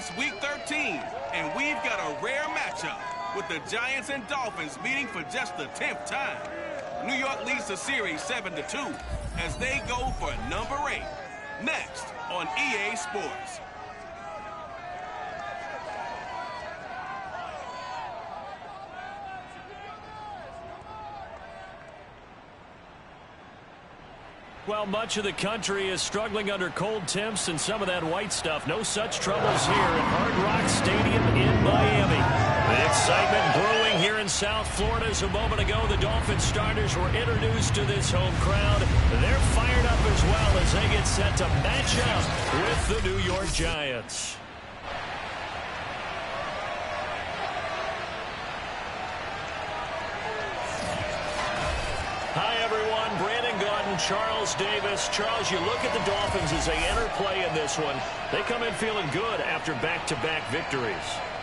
It's Week 13, and we've got a rare matchup with the Giants and Dolphins meeting for just the 10th time. New York leads the series 7-2 as they go for number 8. Next on EA Sports. Well, much of the country is struggling under cold temps and some of that white stuff. No such troubles here at Hard Rock Stadium in Miami. The excitement brewing here in South Florida. As a moment ago, the Dolphins starters were introduced to this home crowd. They're fired up as well as they get set to match up with the New York Giants. Hi, everyone. Brandon Gaudin, Charles Davis. Charles, you look at the Dolphins as they enter play in this one. They come in feeling good after back-to-back victories.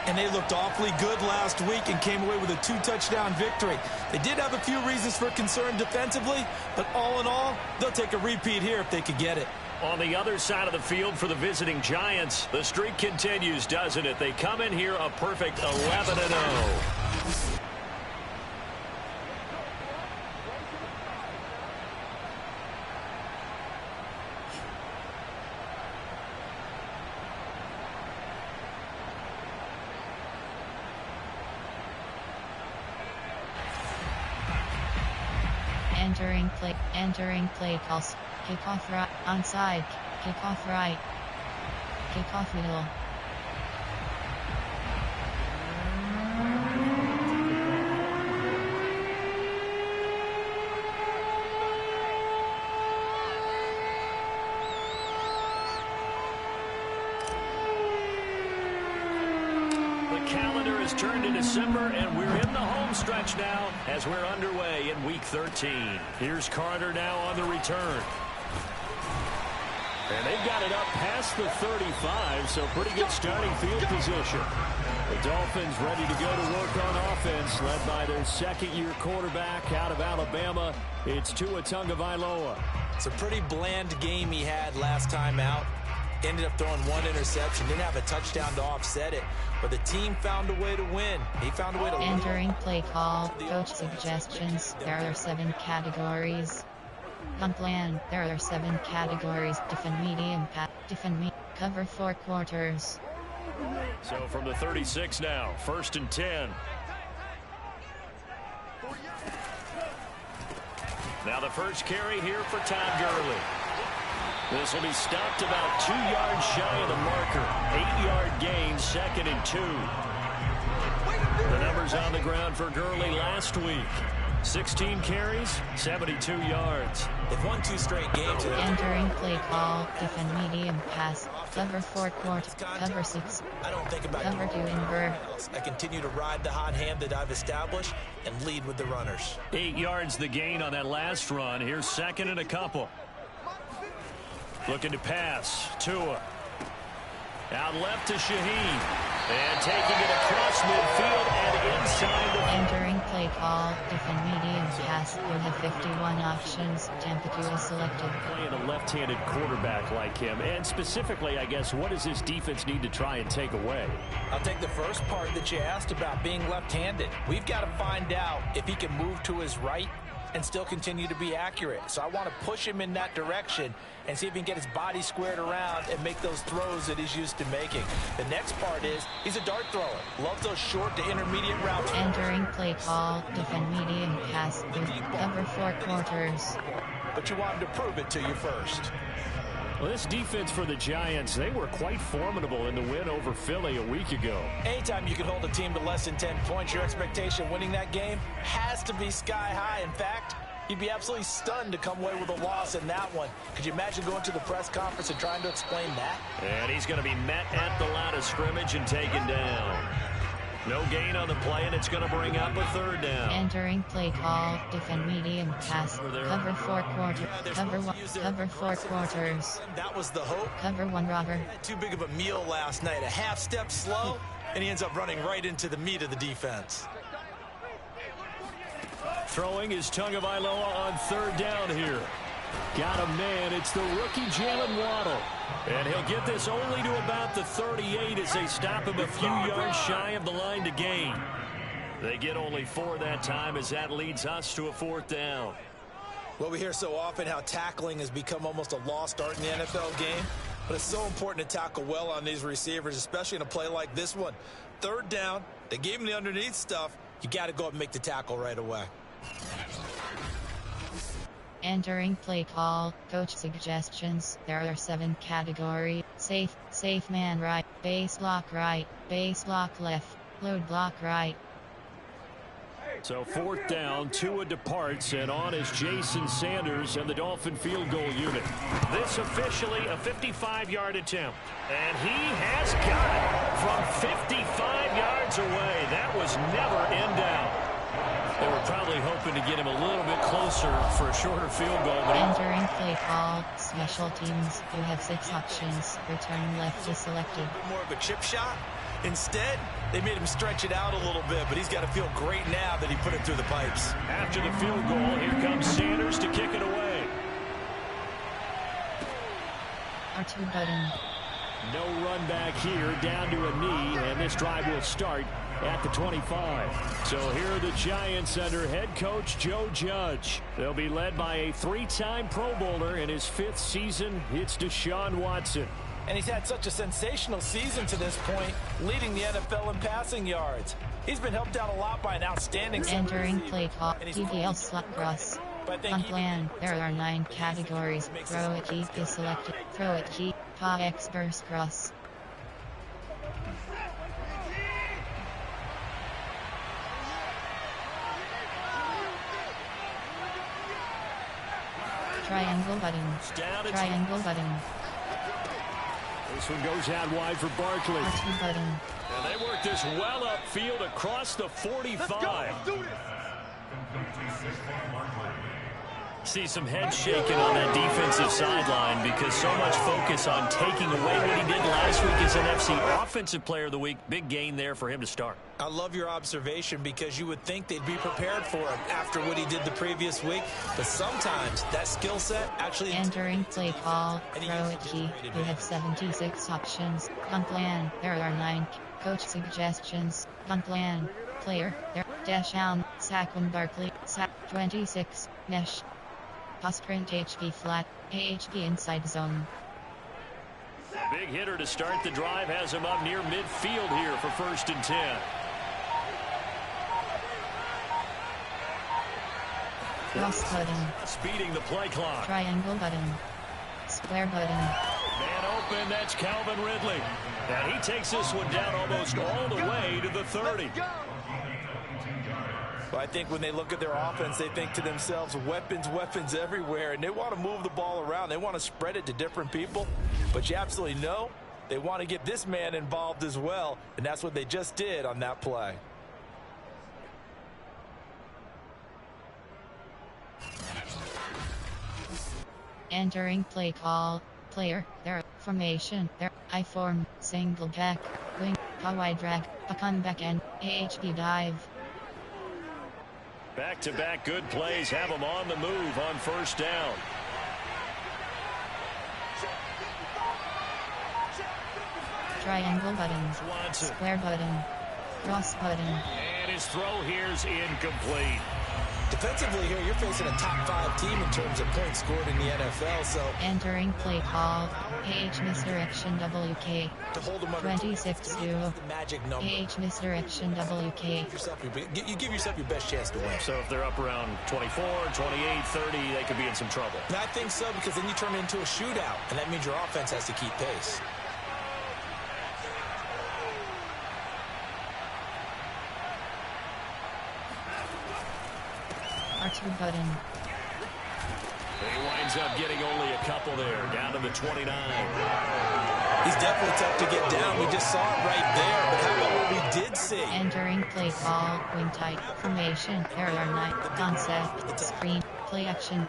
And they looked awfully good last week and came away with a 2-touchdown victory. They did have a few reasons for concern defensively, but all in all, they'll take a repeat here if they could get it. On the other side of the field for the visiting Giants, the streak continues, doesn't it? They come in here a perfect 11-0. Entering play calls. Kickoff right, onside, kickoff right, kickoff middle. The calendar is turned to December, and we're in the home stretch now as we're underway in Week 13. Here's Carter now on the return. And they've got it up past the 35, so pretty good starting field position. The Dolphins ready to go to work on offense, led by their second-year quarterback out of Alabama. It's Tua Tagovailoa. It's a pretty bland game he had last time out. Ended up throwing one interception. Didn't have a touchdown to offset it. But the team found a way to win. He found a way to win. Entering play call. Coach suggestions. There are 7 categories. Gun plan. There are 7 categories. Defend medium. Defend cover 4 quarters. So from the 36 now. 1st and 10. Now the first carry here for Todd Gurley. This will be stopped about 2 yards shy of the marker. 8-yard gain, 2nd and 2. The numbers on the ground for Gurley last week. 16 carries, 72 yards. They've won 2 straight games. Entering play call. Defend medium pass. Cover 4 quarters. Cover 6. I don't think about cover 2 invert. I continue to ride the hot hand that I've established and lead with the runners. 8 yards the gain on that last run. Here's 2nd and a couple. Looking to pass. Tua. Out left to Shaheen. And taking it across midfield and inside the... Entering play call. Defend medium pass. You have 51 options. Temperature is selected. Playing a left-handed quarterback like him. And specifically, I guess, what does this defense need to try and take away? I'll take the first part that you asked about being left-handed. We've got to find out if he can move to his right and still continue to be accurate. So I want to push him in that direction and see if he can get his body squared around and make those throws that he's used to making. The next part is he's a dart thrower. Loves those short to intermediate routes. Entering play call. Defend medium pass. Cover 4 quarters. But you want him to prove it to you first. Well, this defense for the Giants, they were quite formidable in the win over Philly a week ago. Anytime you can hold a team to less than 10 points, your expectation winning that game has to be sky high. In fact, you'd be absolutely stunned to come away with a loss in that one. Could you imagine going to the press conference and trying to explain that? And he's going to be met at the line of scrimmage and taken down. No gain on the play, and it's going to bring up a 3rd down. Entering play call. Defend medium pass. Cover 4 quarters. Cover 4 quarters. That was the hope. Cover 1 robber. Too big of a meal last night. A half step slow, and he ends up running right into the meat of the defense. Throwing is Tagovailoa on 3rd down here. Got a man. It's the rookie Jalen Waddle. And he'll get this only to about the 38 as they stop him a few yards shy of the line to gain. They get only 4 that time as that leads us to a 4th down. Well, we hear so often how tackling has become almost a lost art in the NFL game. But it's so important to tackle well on these receivers, especially in a play like this one. 3rd down, they gave him the underneath stuff. You got to go up and make the tackle right away. Entering play call, coach suggestions. There are 7 categories. Safe man right, base block left, load block right. So 4th down, Tua departs, and on is Jason Sanders and the Dolphin field goal unit. This officially a 55-yard attempt. And he has got it from 55 yards away. That was never in doubt. They were probably hoping to get him a little bit closer for a shorter field goal. But entering play call, special teams. You have 6 options. Return left is selected. More of a chip shot. Instead, they made him stretch it out a little bit, but he's got to feel great now that he put it through the pipes. After the field goal, here comes Sanders to kick it away. R2 button. No run back here, down to a knee, and this drive will start at the 25. So here are the Giants under head coach Joe Judge. They'll be led by a 3-time Pro Bowler in his 5th season. It's Deshaun Watson. And he's had such a sensational season to this point, leading the NFL in passing yards. He's been helped out a lot by an outstanding entering play call, PPL slot cross. On plan, there are 9 categories. Throw it key is selected. Throw it key, paw X burst cross. Triangle button. Triangle button. This one goes out wide for Barkley. R2 button. And they work this well upfield across the 45. Let's go. See some head shaking on that defensive sideline because so much focus on taking away what he did last week as NFC Offensive Player of the Week. Big gain there for him to start. I love your observation because you would think they'd be prepared for him after what he did the previous week. But sometimes that skill set actually... entering play call, throw it key. You have 76 options. On plan, there are 9 coach suggestions. On plan, player, there, dash down, Saquon Barkley, sack 26, mesh. Pass print HP flat, AHP inside zone. Big hitter to start the drive has him up near midfield here for 1st and 10. Cross button. Speeding the play clock. Triangle button. Square button. Man open, that's Calvin Ridley. And he takes this one down almost all the way to the 30. Well, I think when they look at their offense, they think to themselves, weapons everywhere, and they want to move the ball around. They want to spread it to different people, but you absolutely know they want to get this man involved as well, and that's what they just did on that play. Entering play call, player, there, formation, there, I form, single back, wing, a wide drag, a comeback and AHP dive. Back-to-back good plays have them on the move on 1st down. Triangle button. Swanson. Square button. Cross button. And his throw here's incomplete. Defensively here, you're facing a top 5 team in terms of points scored in the NFL, so... entering play call, AH misdirection WK. To hold them under 26 2. the magic number. AH misdirection WK. You give yourself your best chance to win. So if they're up around 24, 28, 30, they could be in some trouble. And I think so, because then you turn it into a shootout, and that means your offense has to keep pace. R2 button. He winds up getting only a couple there, down to the 29. He's definitely tough to get down. We just saw it right there, but how about what we did see? Entering play call, wing tight, formation, there are 9, concept, screen, play action,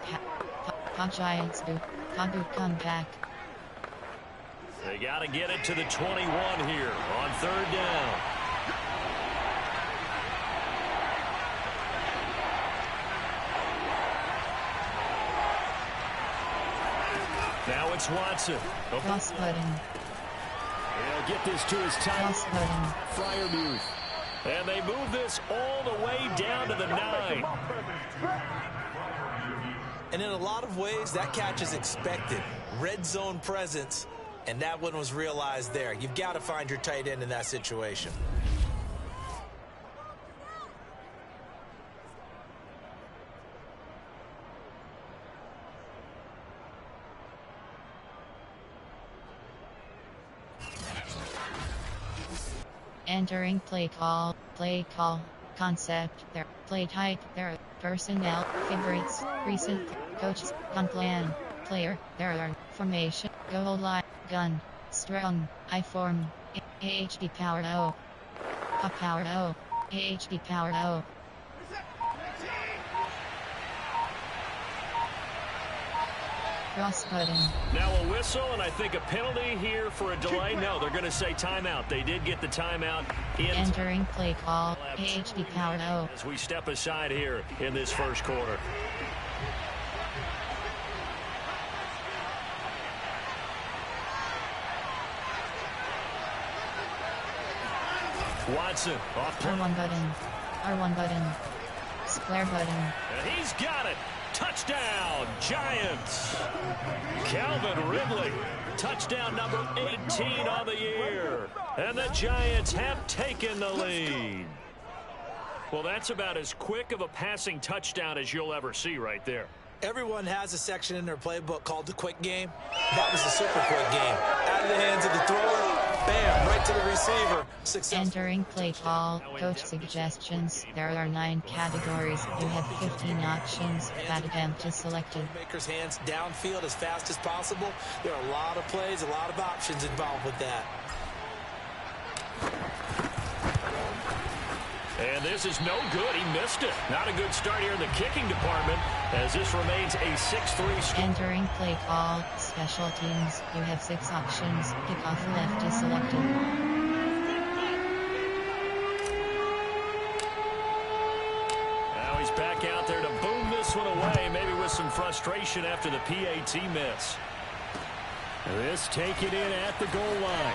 Giants boot, boot come back. They got to get it to the 21 here on 3rd down. Now it's Watson. Cross button. He'll get this to his tight Cross button. Fryermuth. And they move this all the way down to the 9. And in a lot of ways, that catch is expected. Red zone presence, and that one was realized there. You've got to find your tight end in that situation. Entering play call, concept, there, play type, there, personnel, favorites, recent, coaches, gun plan, player, there are, formation, goal line, gun, strong, I-form, AHD powered O, powered O, AHD powered O. Cross button. Now a whistle, and I think a penalty here for a delay. No, they're going to say timeout. They did get the timeout in. Entering play call, AHD powered O. As we step aside here in this first quarter. Watson off play. R1 button. R1 button. Square button. And he's got it. Touchdown, Giants. Calvin Ridley. Touchdown number 18 on the year. And the Giants have taken the lead. Well, that's about as quick of a passing touchdown as you'll ever see right there. Everyone has a section in their playbook called the quick game. That was the super quick game. Out of the hands of the thrower, bam, right to the receiver. Success. Entering play call, coach suggestions. There are 9 categories. You have 15 options. That attempt is selected. Maker's hands downfield as fast as possible. There are a lot of plays, a lot of options involved with that. And this is no good. He missed it. Not a good start here in the kicking department as this remains a 6-3 score. Entering play call, special teams. You have 6 options. Kickoff left is selected. Now he's back out there to boom this one away, maybe with some frustration after the PAT miss. This taken in at the goal line.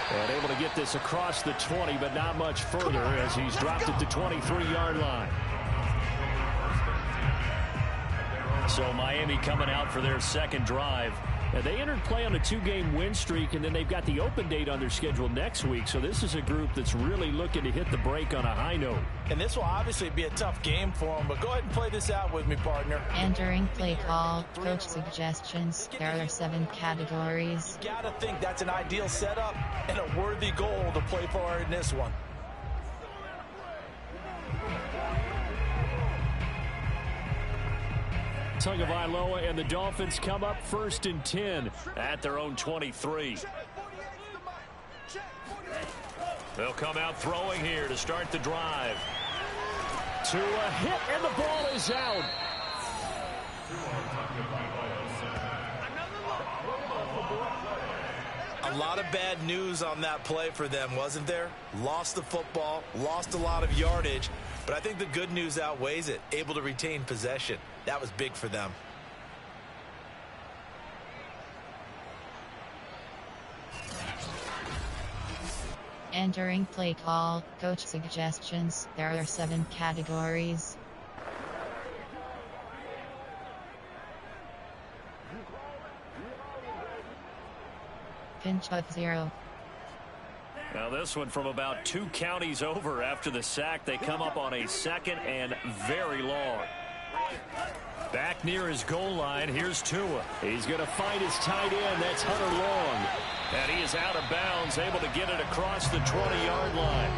And able to get this across the 20, but not much further as he's dropped it to 23-yard line. So Miami coming out for their second drive. And they entered play on a 2-game win streak, and then they've got the open date on their schedule next week. So this is a group that's really looking to hit the break on a high note. And this will obviously be a tough game for them, but go ahead and play this out with me, partner. Entering play call, coach suggestions. There are 7 categories. You gotta think that's an ideal setup and a worthy goal to play for in this one. Tagovailoa and the Dolphins come up 1st and 10 at their own 23. They'll come out throwing here to start the drive. To a hit, and the ball is out. A lot of bad news on that play for them, wasn't there? Lost the football, lost a lot of yardage, but I think the good news outweighs it. Able to retain possession. That was big for them. Entering play call, coach suggestions. There are 7 categories. Pinch of 0. Now this one from about 2 counties over after the sack. They come up on a 2nd and very long. Back near his goal line, here's Tua. He's going to find his tight end. That's Hunter Long. And he is out of bounds, able to get it across the 20-yard line.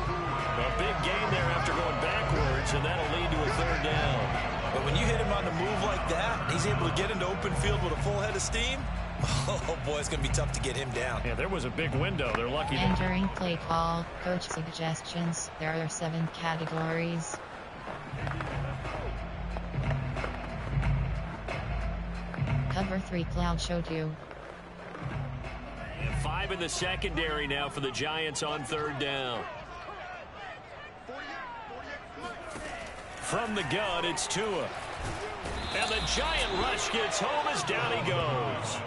A big gain there after going backwards, and that'll lead to a 3rd down. But when you hit him on the move like that, he's able to get into open field with a full head of steam. Oh, boy, it's going to be tough to get him down. Yeah, there was a big window. They're lucky. Entering play call, coach suggestions. There are 7 categories. Cover 3 cloud showed you. 5 in the secondary now for the Giants on 3rd down. From the gun, it's Tua. And the giant rush gets home as down he goes.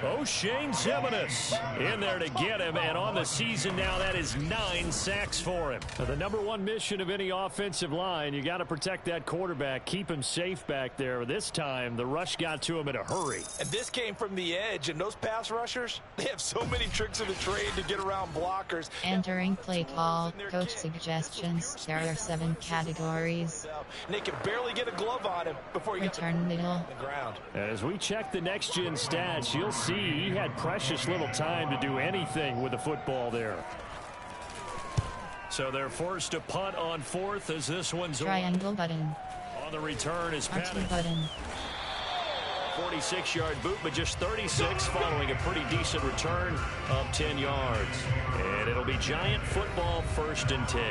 O'Shane Ximines in there to get him, and on the season now, that is 9 sacks for him. Now, the #1 mission of any offensive line, you got to protect that quarterback, keep him safe back there. This time, the rush got to him in a hurry. And this came from the edge, and those pass rushers, they have so many tricks of the trade to get around blockers. Entering play call, coach suggestions. There are 7 categories. And they can barely get a glove on him before he gets Return middle. the ground. As we check the next-gen stats, you'll see he had precious little time to do anything with the football there. So they're forced to punt on 4th as this one's Triangle button. on the return is R2 Pettis. button. 46-yard boot, but just 36 following a pretty decent return of 10 yards. And it'll be Giant football 1st and 10.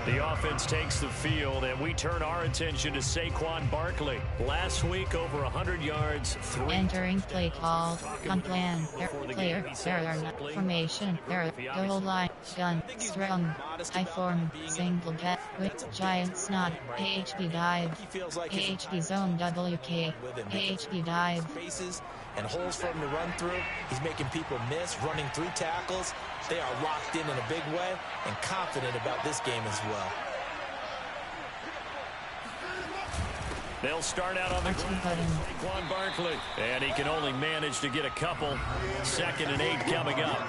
The offense takes the field, and we turn our attention to Saquon Barkley. Last week, over 100 yards, 3. Entering play call, punt plan, player, there are not formation, there are goal line, gun, strung, I form, single get, with giant snot, AHB dive, AHB zone WK, AHB dive. Spaces and holes for him to run through. He's making people miss, running through tackles. They are locked in a big way and confident about this game as well. They'll start out on the Saquon Barkley, and he can only manage to get a couple. 2nd and 8 coming up.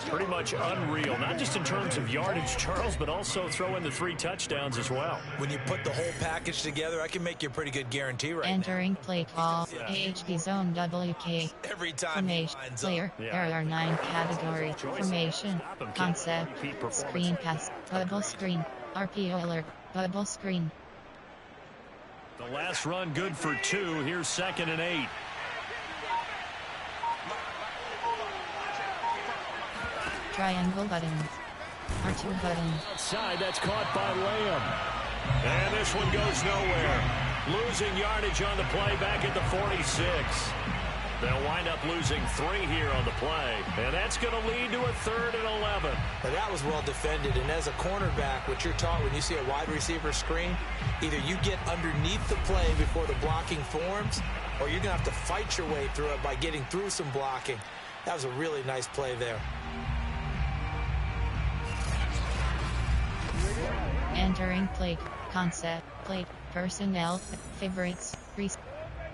Pretty much unreal, not just in terms of yardage, Charles, but also throw in the 3 touchdowns as well. When you put the whole package together, I can make you a pretty good guarantee right Entering play call, AHB zone WK. Every time Formation, player, there are 9 categories. Formation, concept, screen pass, bubble screen, RPO alert, bubble screen. The last run good for 2. Here's 2nd and 8. Triangle button. R2 button. Outside, that's caught by Lamb. And this one goes nowhere. Losing yardage on the play back at the 46. They'll wind up losing 3 here on the play. And that's going to lead to a 3rd and 11. Now that was well defended, and as a cornerback, what you're taught when you see a wide receiver screen, either you get underneath the play before the blocking forms, or you're going to have to fight your way through it by getting through some blocking. That was a really nice play there. Entering play, concept, play, personnel, favorites,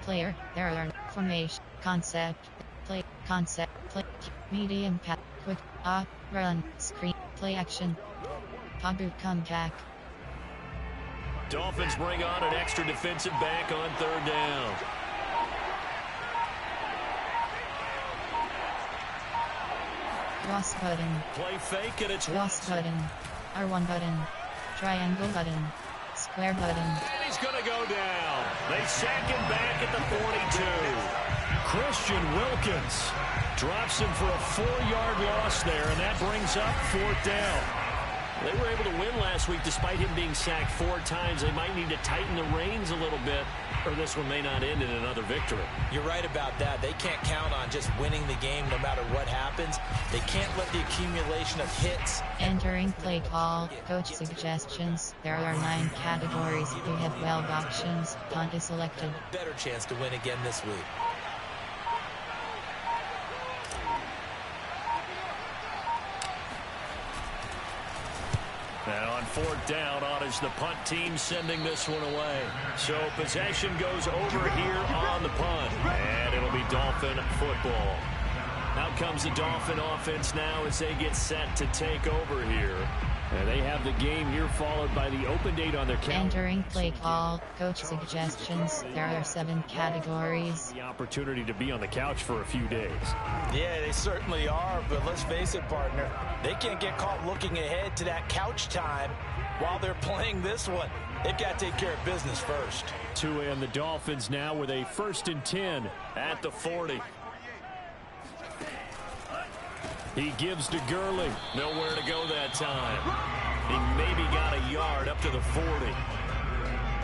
player, there are formation, concept, play, medium pass, quick, run, screen, play action, Pabu comeback. Dolphins bring on an extra defensive back on 3rd down. Cross button. Play fake, and it's Cross button. R1 button. Triangle button. Square button. And he's going to go down. They sack him back at the 42. Christian Wilkins drops him for a 4-yard loss there, and that brings up 4th down. They were able to win last week despite him being sacked 4 times. They might need to tighten the reins a little bit, or this one may not end in another victory. You're right about that. They can't count on just winning the game no matter what happens. They can't let the accumulation of hits. Entering play call, coach suggestions. There are 9 categories. You have 12 options. Punt is selected. Better chance to win again this week. And on 4th down, on is the punt team sending this one away. So possession goes over here on the punt. And it'll be Dolphin football. Out comes the Dolphin offense now as they get set to take over here. And they have the game here followed by the open date on their calendar. Entering play call, coach suggestions. There are 7 categories. The opportunity to be on the couch for a few days. Yeah, they certainly are, but let's face it, partner. They can't get caught looking ahead to that couch time while they're playing this one. They've got to take care of business first. Tua and the Dolphins now with a 1st and 10 at the 40. He gives to Gurley. Nowhere to go that time. He maybe got a yard up to the 40.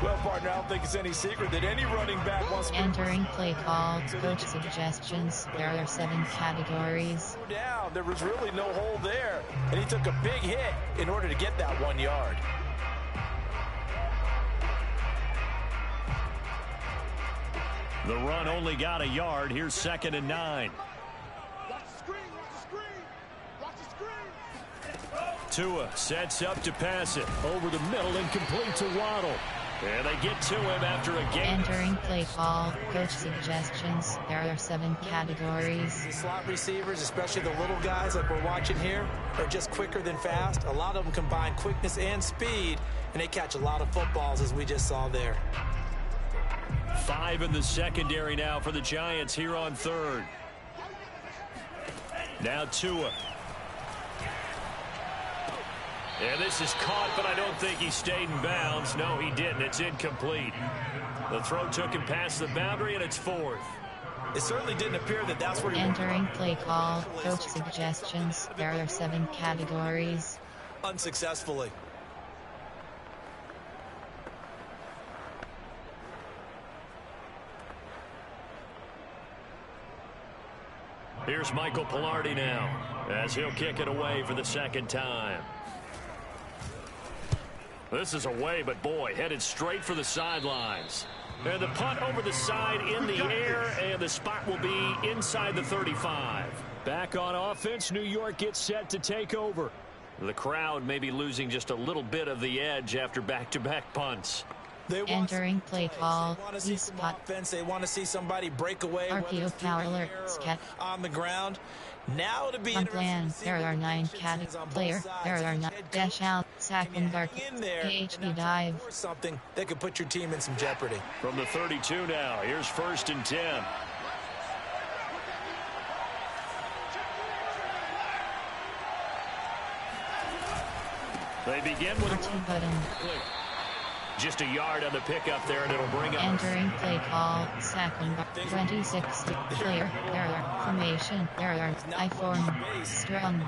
Well, partner, I don't think it's any secret that any running back wants to... Entering play call, coach suggestions. There are 7 categories. Down. There was really no hole there, and he took a big hit in order to get that 1 yard. The run only got a yard. Here's 2nd and 9. Tua sets up to pass it. Over the middle and complete to Waddle. And they get to him after a game. Entering play call, coach suggestions. There are 7 categories. The slot receivers, especially the little guys like we're watching here, are just quicker than fast. A lot of them combine quickness and speed, and they catch a lot of footballs, as we just saw there. 5 in the secondary now for the Giants here on 3rd. Now Tua. And this is caught, but I don't think he stayed in bounds. No, he didn't. It's incomplete. The throw took him past the boundary, and it's 4th. It certainly didn't appear that that's where he Entering play call, coach suggestions. There are 7 categories. unsuccessfully. Here's Michael Pilardi now, as he'll kick it away for the 2nd time. This is away, but boy, headed straight for the sidelines. And the punt over the side in the air, and the spot will be inside the 35. Back on offense, New York gets set to take over. The crowd may be losing just a little bit of the edge after back-to-back punts. Entering play call, they want to see some offense. They want to see somebody break away. RPO power alert, scat. On the ground. Now to be Plan. There are 9 categories. Player. There are 9. Dash out. Sack and dark. PHP dive. Something that could put your team in some jeopardy. From the 32 now, here's 1st and 10. They begin with a button. Just a yard on the pickup there, and it'll bring up. Entering play call, sack and 26. Player, there are formation, there are I form, strong,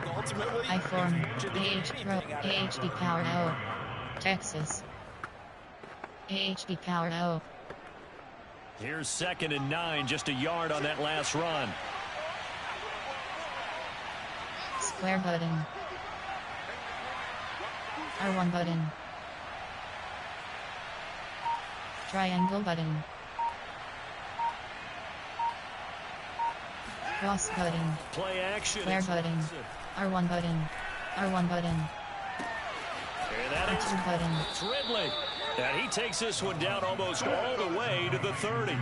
I form, AHD power O, Texas, AHD power O. Here's 2nd and 9, just a yard on that last run. Square button, R1 button. Triangle button. Cross button. Play action. Square button. R1 button. R1 button. And that R2 button. It's Ridley. And he takes this one down almost all the way to the 30.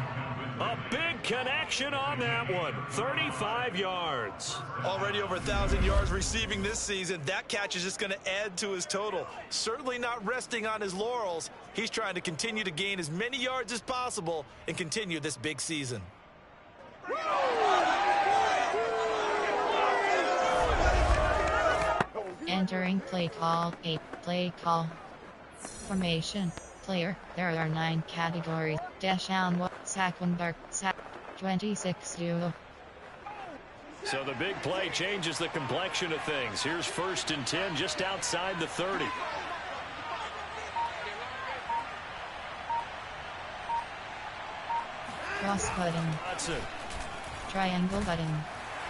A big connection on that one. 35 yards. Already over 1,000 yards receiving this season. That catch is just going to add to his total. Certainly not resting on his laurels. He's trying to continue to gain as many yards as possible and continue this big season. Entering play call, 8. Play call. Formation. Player. There are 9 categories. Dash down, sack one dark, sack 26 duo. So the big play changes the complexion of things. Here's 1st and 10, just outside the 30. Cross button. Hudson. Triangle button.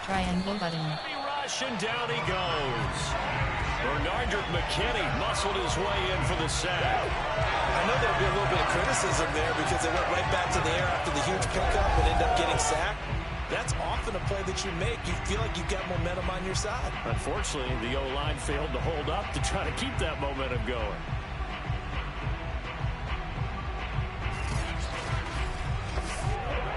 Triangle button. Rush, and down he goes. Bernardrick McKinney muscled his way in for the sack. I know there'll be a little bit of criticism there because they went right back to the air after the huge pickup and ended up getting sacked. That's often a play that you make. You feel like you've got momentum on your side. Unfortunately, the O-line failed to hold up to try to keep that momentum going.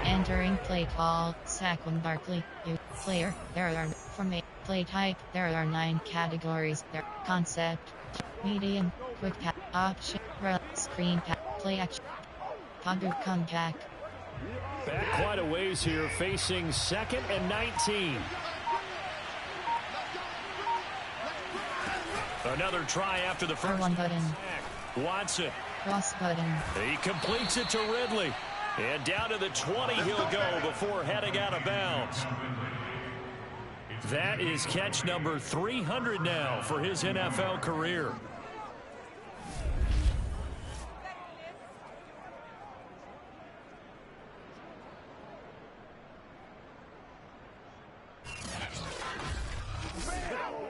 Entering play call, Saquon Barkley, you player, there are from a play type, there are 9 categories, there concept, medium, quick pass, option, run, screen pass, play action, Padu comeback. Back quite a ways here, facing 2nd and 19. Another try after the first. R1 button. Watson. Cross button. He completes it to Ridley. And down to the 20 he'll go before heading out of bounds. That is catch number 300 now for his NFL career.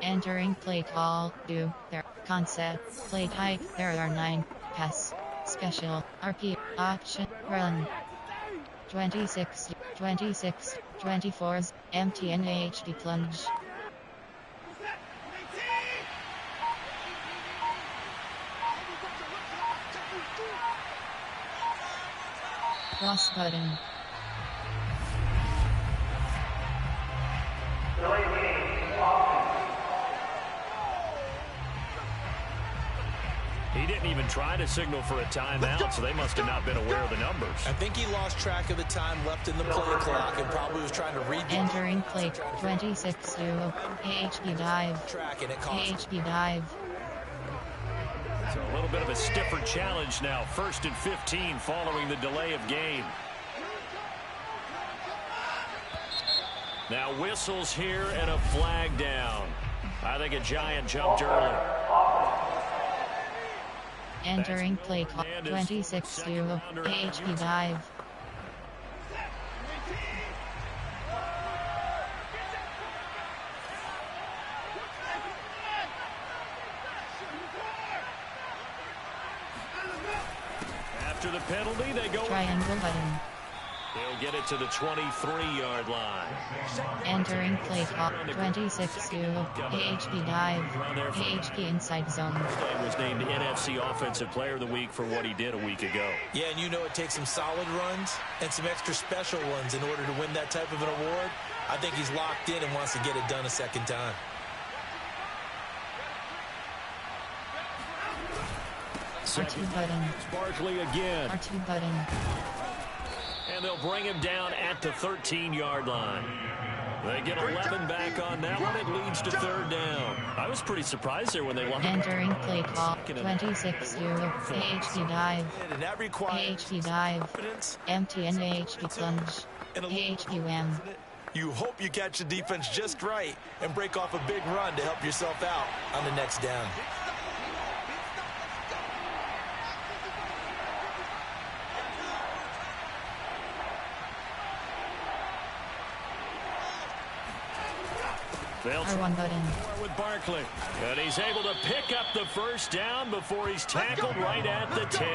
Entering play call, do, there, concept, play type, there are 9, pass, special, RP, option, run. 26, 26, 24s, MTNHD plunge. Cross button. He didn't even try to signal for a timeout, so they must have not been aware of the numbers. I think he lost track of the time left in the play clock and probably was trying to read the Entering play 26 to AHB dive. track, and it cost him. AHB dive. So a little bit of a stiffer challenge now. 1st and 15 following the delay of game. Now whistles here and a flag down. I think a Giant jumped early. Entering play clock 26 to AHB dive. After the penalty, they go. Triangle button. He'll get it to the 23-yard line. Entering play clock 26 to AHB dive. AHB inside zone. He was named NFC Offensive Player of the Week for what he did a week ago. Yeah, and you know it takes some solid runs and some extra special ones in order to win that type of an award. I think he's locked in and wants to get it done a second time. R2 button. Barkley again. R2 button. And they'll bring him down at the 13-yard line. They get 11 back on that one. It leads to 3rd down. I was pretty surprised there when they won. Entering play call 26 to AHB dive. And that requires AHB dive. confidence. MTN AHB plunge. And a little AHB wham. You hope you catch the defense just right and break off a big run to help yourself out on the next down. R1 button. With Barkley. And he's able to pick up the 1st down before he's tackled right at the 10.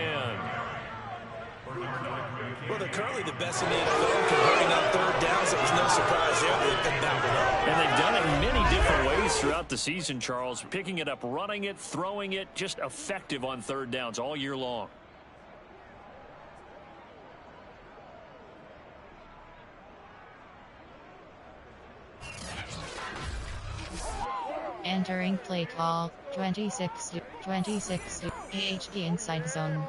Well, they're currently the best in the NFL converting on 3rd down, so it was no surprise there they picked that one up. And they've done it in many different ways throughout the season, Charles. Picking it up, running it, throwing it, just effective on 3rd downs all year long. Entering play call 26 to AHB inside zone.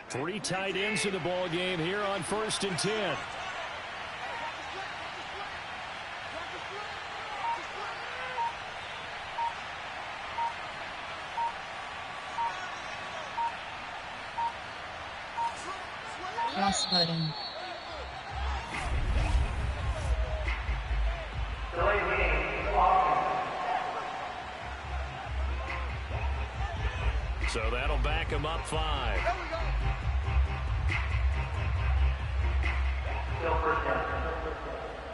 3 tight ends in the ball game here on 1st and 10. Cross button. So that'll back him up 5.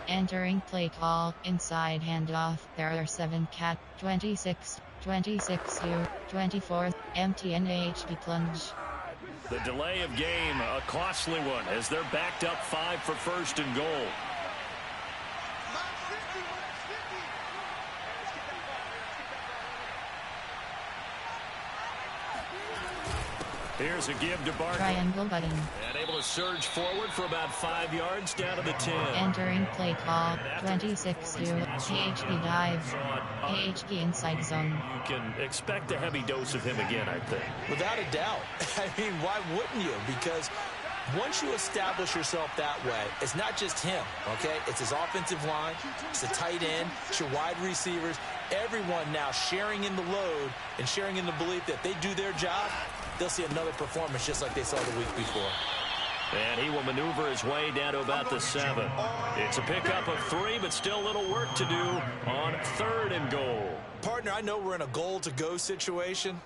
Entering play call inside handoff. There are 7 cat 26 to 24 MTN AHB plunge. The delay of game, a costly one, as they're backed up 5 for 1st and goal. Here's a give to Barkley. Triangle button. And able to surge forward for about 5 yards down to the 10. Entering play call 26 to AHB dive. AHB inside zone. You can expect a heavy dose of him again, I think. Without a doubt. I mean, why wouldn't you? Because once you establish yourself that way, it's not just him, okay? It's his offensive line, it's the tight end, it's your wide receivers, everyone now sharing in the load and sharing in the belief that they do their job, they'll see another performance just like they saw the week before. And he will maneuver his way down to about the 7. It's a pickup of 3, but still a little work to do on 3rd and goal. Partner, I know we're in a goal-to-go situation,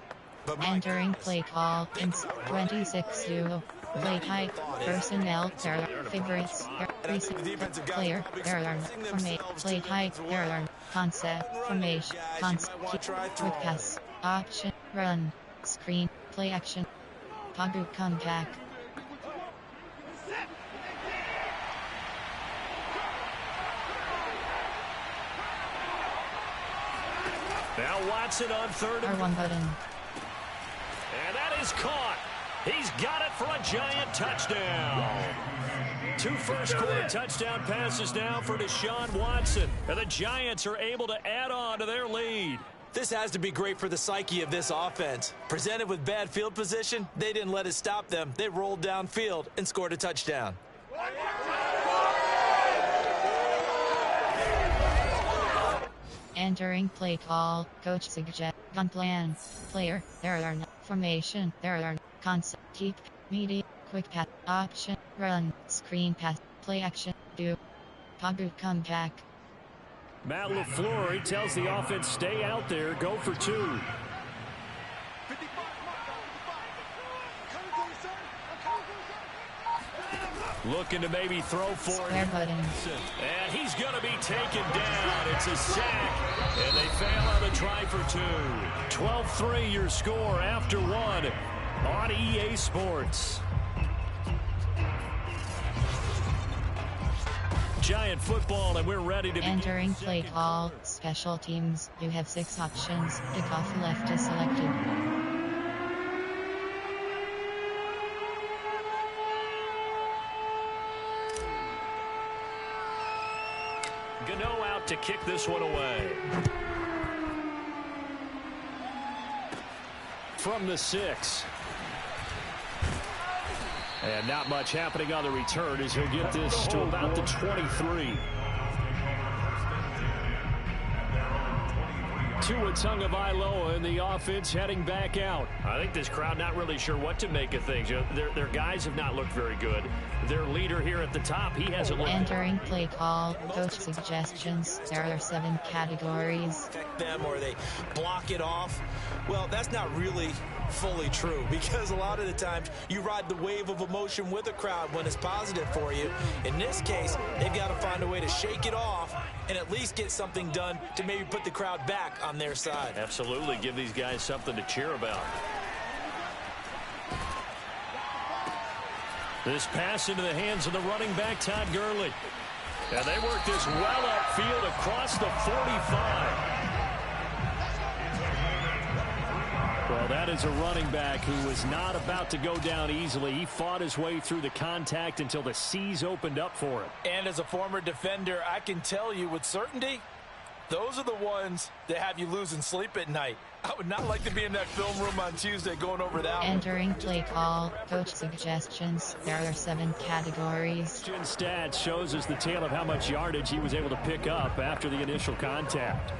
but Entering play call in 26 to play type personnel. There are favorites. Recent player. There are play type. There are concept formation. Quick pass. Option. Run. Screen. Play action. Pagu comeback. Now Watson on third. R1 button. And that is caught. He's got it for a giant touchdown. 2 first-quarter touchdown passes now for Deshaun Watson. And the Giants are able to add on to their lead. This has to be great for the psyche of this offense. Presented with bad field position, they didn't let it stop them. They rolled downfield and scored a touchdown. Entering play call, coach suggest gun plan. Player, there are no formation, there are concept, keep, media, quick pass, option, run, screen pass, play action, do, Pogba come back. Matt LaFleur, he tells the offense, stay out there, go for 2. Looking to maybe throw for it. And he's going to be taken down. It's a sack. And they fail on the try for 2. 12-3 your score after 1 on EA Sports. Giant football, and we're ready to entering play call, special teams. You have 6 options. Kickoff left is selected. Gano out to kick this one away. From the 6. And not much happening on the return as he'll get this to about the 23. Tua Tagovailoa in the offense heading back out. I think this crowd not really sure what to make of things. Their guys have not looked very good. Their leader here at the top, he hasn't looked. Entering play call, coach suggestions. There are 7 categories. Affect them or they block it off. Well, that's not really fully true because a lot of the times you ride the wave of emotion with a crowd when it's positive for you. In this case, they've got to find a way to shake it off and at least get something done to maybe put the crowd back on their side. Absolutely. Give these guys something to cheer about. This pass into the hands of the running back, Todd Gurley. And they work this well upfield across the 45. Well, that is a running back who was not about to go down easily. He fought his way through the contact until the seas opened up for him. And as a former defender, I can tell you with certainty, those are the ones that have you losing sleep at night. I would not like to be in that film room on Tuesday going over that. Entering play call, coach suggestions. There are 7 categories. Stats shows us the tale of how much yardage he was able to pick up after the initial contact.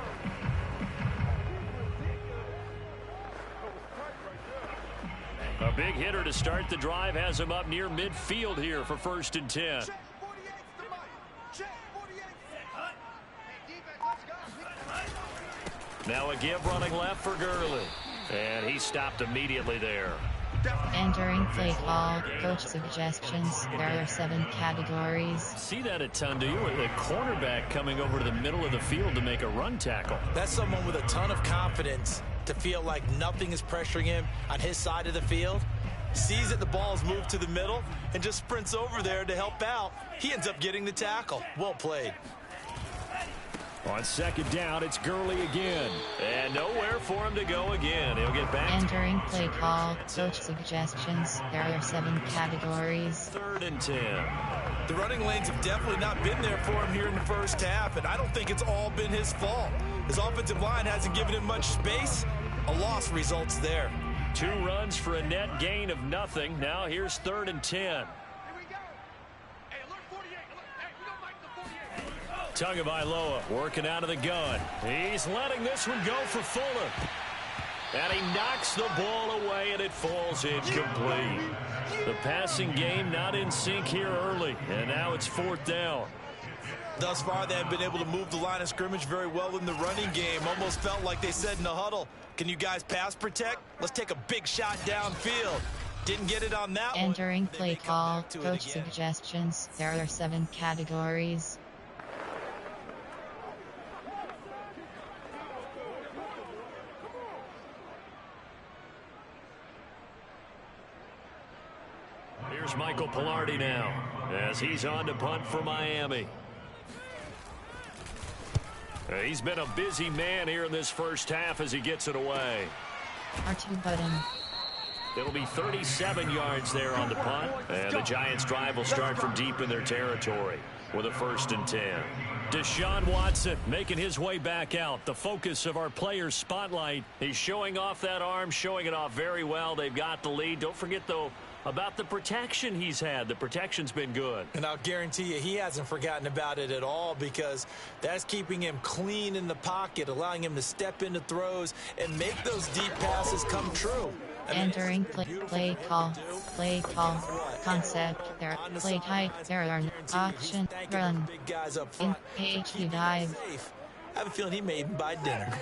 A big hitter to start the drive has him up near midfield here for 1st and 10. Now a give running left for Gurley. And he stopped immediately there. Entering play call, coach suggestions. There are 7 categories. See that a ton, do you? The cornerback coming over to the middle of the field to make a run tackle. That's someone with a ton of confidence to feel like nothing is pressuring him on his side of the field. Sees that the ball's moved to the middle and just sprints over there to help out. He ends up getting the tackle. Well played. On 2nd down, it's Gurley again. And nowhere for him to go again. He'll get back. Entering play call, coach suggestions. There are 7 categories. 3rd and 10. The running lanes have definitely not been there for him here in the first half, and I don't think it's all been his fault. His offensive line hasn't given him much space. A loss results there. 2 runs for a net gain of nothing. Now here's 3rd and 10. Tagovailoa working out of the gun. He's letting this one go for Fuller. And he knocks the ball away, and it falls incomplete. The passing game not in sync here early, and now it's 4th down. Thus far, they have been able to move the line of scrimmage very well in the running game. Almost felt like they said in the huddle, can you guys pass protect? Let's take a big shot downfield. Didn't get it on that one. Entering play call, coach suggestions. There are 7 categories. Here's Michael Pilardi now as he's on to punt for Miami. He's been a busy man here in this first half as he gets it away. R2 button. It'll be 37 yards there on the punt. And the Giants' drive will start from deep in their territory with a 1st and 10. Deshaun Watson making his way back out. The focus of our players' spotlight. He's showing off that arm, showing it off very well. They've got the lead. Don't forget, though, about the protection he's had. The protection's been good. And I'll guarantee you he hasn't forgotten about it at all, because that's keeping him clean in the pocket, allowing him to step into throws and make those deep passes come true. Entering play call, concept, there, play type, there are option, run, in, HQ dive. I have a feeling he may even buy dinner.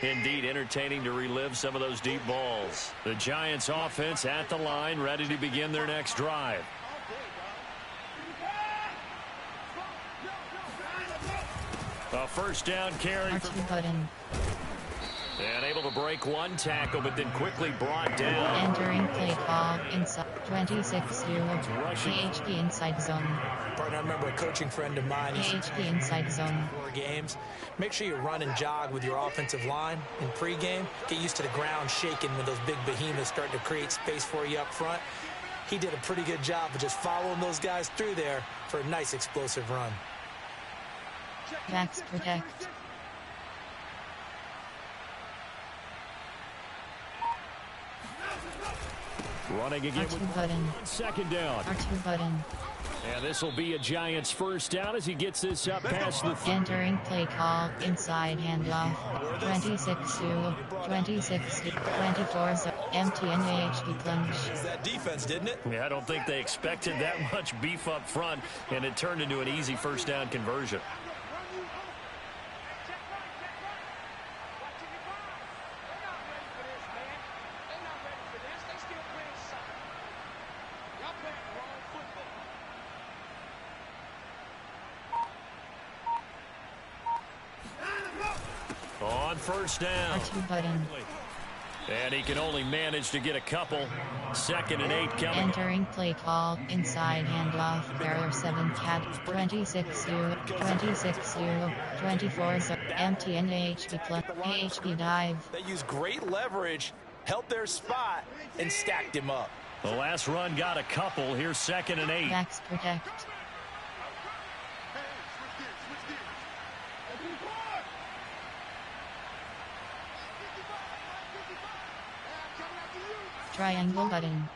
Indeed, entertaining to relive some of those deep balls. The Giants offense at the line, ready to begin their next drive. A 1st down carry. R2 button. And able to break one tackle, but then quickly brought down. Entering play call, inside 26-0, AHP inside zone. Partner, I remember a coaching friend of mine. AHP inside zone. 4 games. Make sure you run and jog with your offensive line in pregame. Get used to the ground shaking when those big behemoths start to create space for you up front. He did a pretty good job of just following those guys through there for a nice explosive run. Max protect. Running again R2 with button. 2nd down. R2 button. And this will be a Giants 1st down as he gets this up past the... Entering play call, inside handoff, 26-2, 26-24, empty and AHP plunge. That defense, didn't it? Yeah, I don't think they expected that much beef up front, and it turned into an easy 1st down conversion. On 1st down. R2 button. And he can only manage to get a couple. 2nd and 8 coming. Entering play call, inside handoff, there are 7 cat, 26-2, 26-2, 24, empty and AHP plunge, AHP dive. They used great leverage, held their spot, and stacked him up. The last run got a couple. Here's 2nd and 8. Max protect. Triangle button.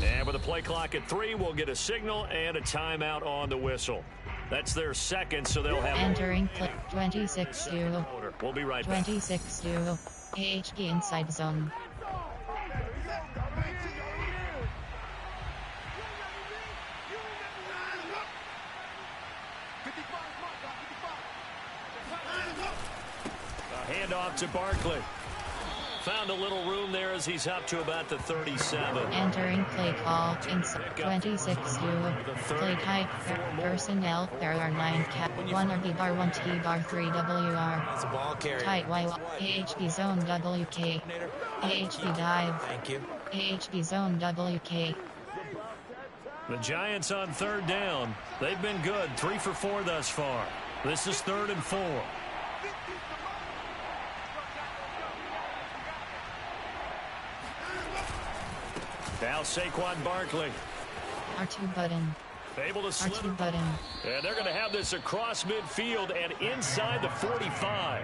And with the play clock at 3, we'll get a signal and a timeout on the whistle. That's their 2nd, so they'll have... Entering play 26-2. We'll be right back. 26-2. AHP inside zone. Handoff to Barkley. Found a little room there as he's up to about the 37. Entering play call, inside 26-2. Play type, personnel, there are 9 cat, 1 RB bar, 1 T bar, 3 WR. That's a ball carrier. Tight Y, AHP zone WK. AHP dive. Thank you. AHP zone WK. The Giants on 3rd down. They've been good, 3 for 4 thus far. This is 3rd and 4. Now Saquon Barkley. R2 button. Able to slip. R2 button. And they're going to have this across midfield and inside the 45.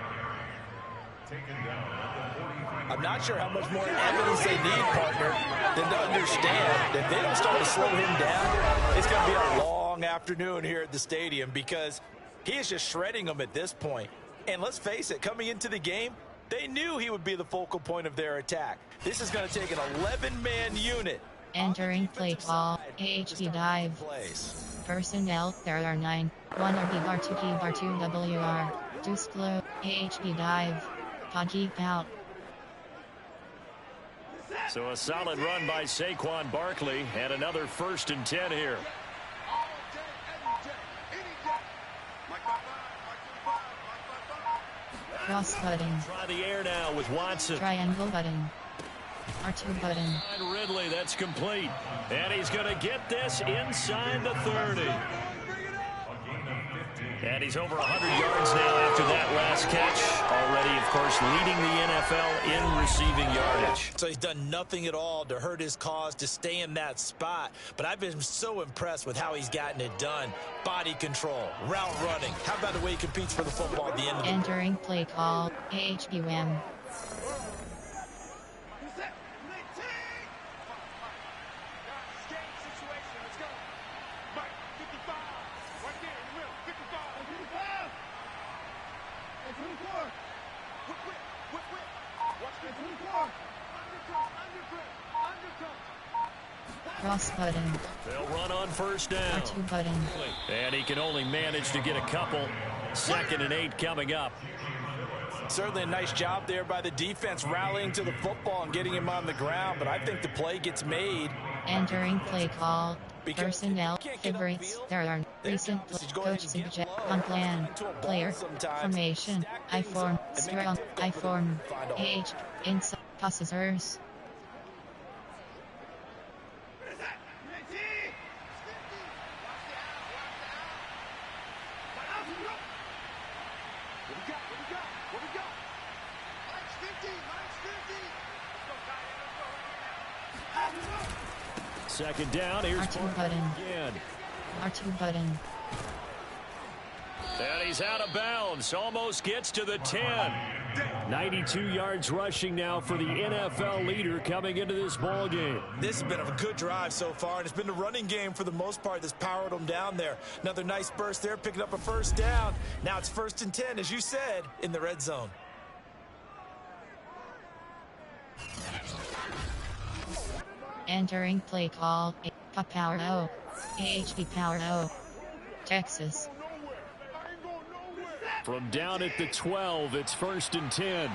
I'm not sure how much more evidence they need, partner, than to understand that they don't start to slow him down. It's going to be a long afternoon here at the stadium, because he is just shredding them at this point. And let's face it, coming into the game, they knew he would be the focal point of their attack. This is going to take an 11-man unit. Entering play call, AHP dive. Personnel, there are 9. 1 RB bar, 2 P bar, 2 WR. 2 Sklo, AHP dive. Pod keep out. So a solid run by Saquon Barkley and another 1st and 10 here. Cross button. Try the air now with Watson. Triangle button. R2 button. Ridley, that's complete. And he's going to get this inside the 30. And he's over 100 yards now after that last catch. Already, of course, leading the NFL in receiving yardage. So he's done nothing at all to hurt his cause, to stay in that spot. But I've been so impressed with how he's gotten it done. Body control, route running. How about the way he competes for the football at the end of the Entering play call, AHBM. Cross button. They'll run on first down. R2 button. And he can only manage to get a couple. 2nd and 8 coming up. Certainly a nice job there by the defense rallying to the football and getting him on the ground, but I think the play gets made. Entering play call. Personnel favorites. There are recent coach suggest on plan. Player formation. I form strong. I form age inside processors. Second down. Here's R2 button. again. R2 button. And he's out of bounds. Almost gets to the 10. 92 yards rushing now for the NFL leader coming into this ball game. This has been a good drive so far, and it's been the running game for the most part that's powered them down there. Another nice burst there, picking up a first down. Now it's 1st and 10, as you said, in the red zone. Entering play call. Power O. AHB Power O. Texas. From down at the 12, it's 1st and 10.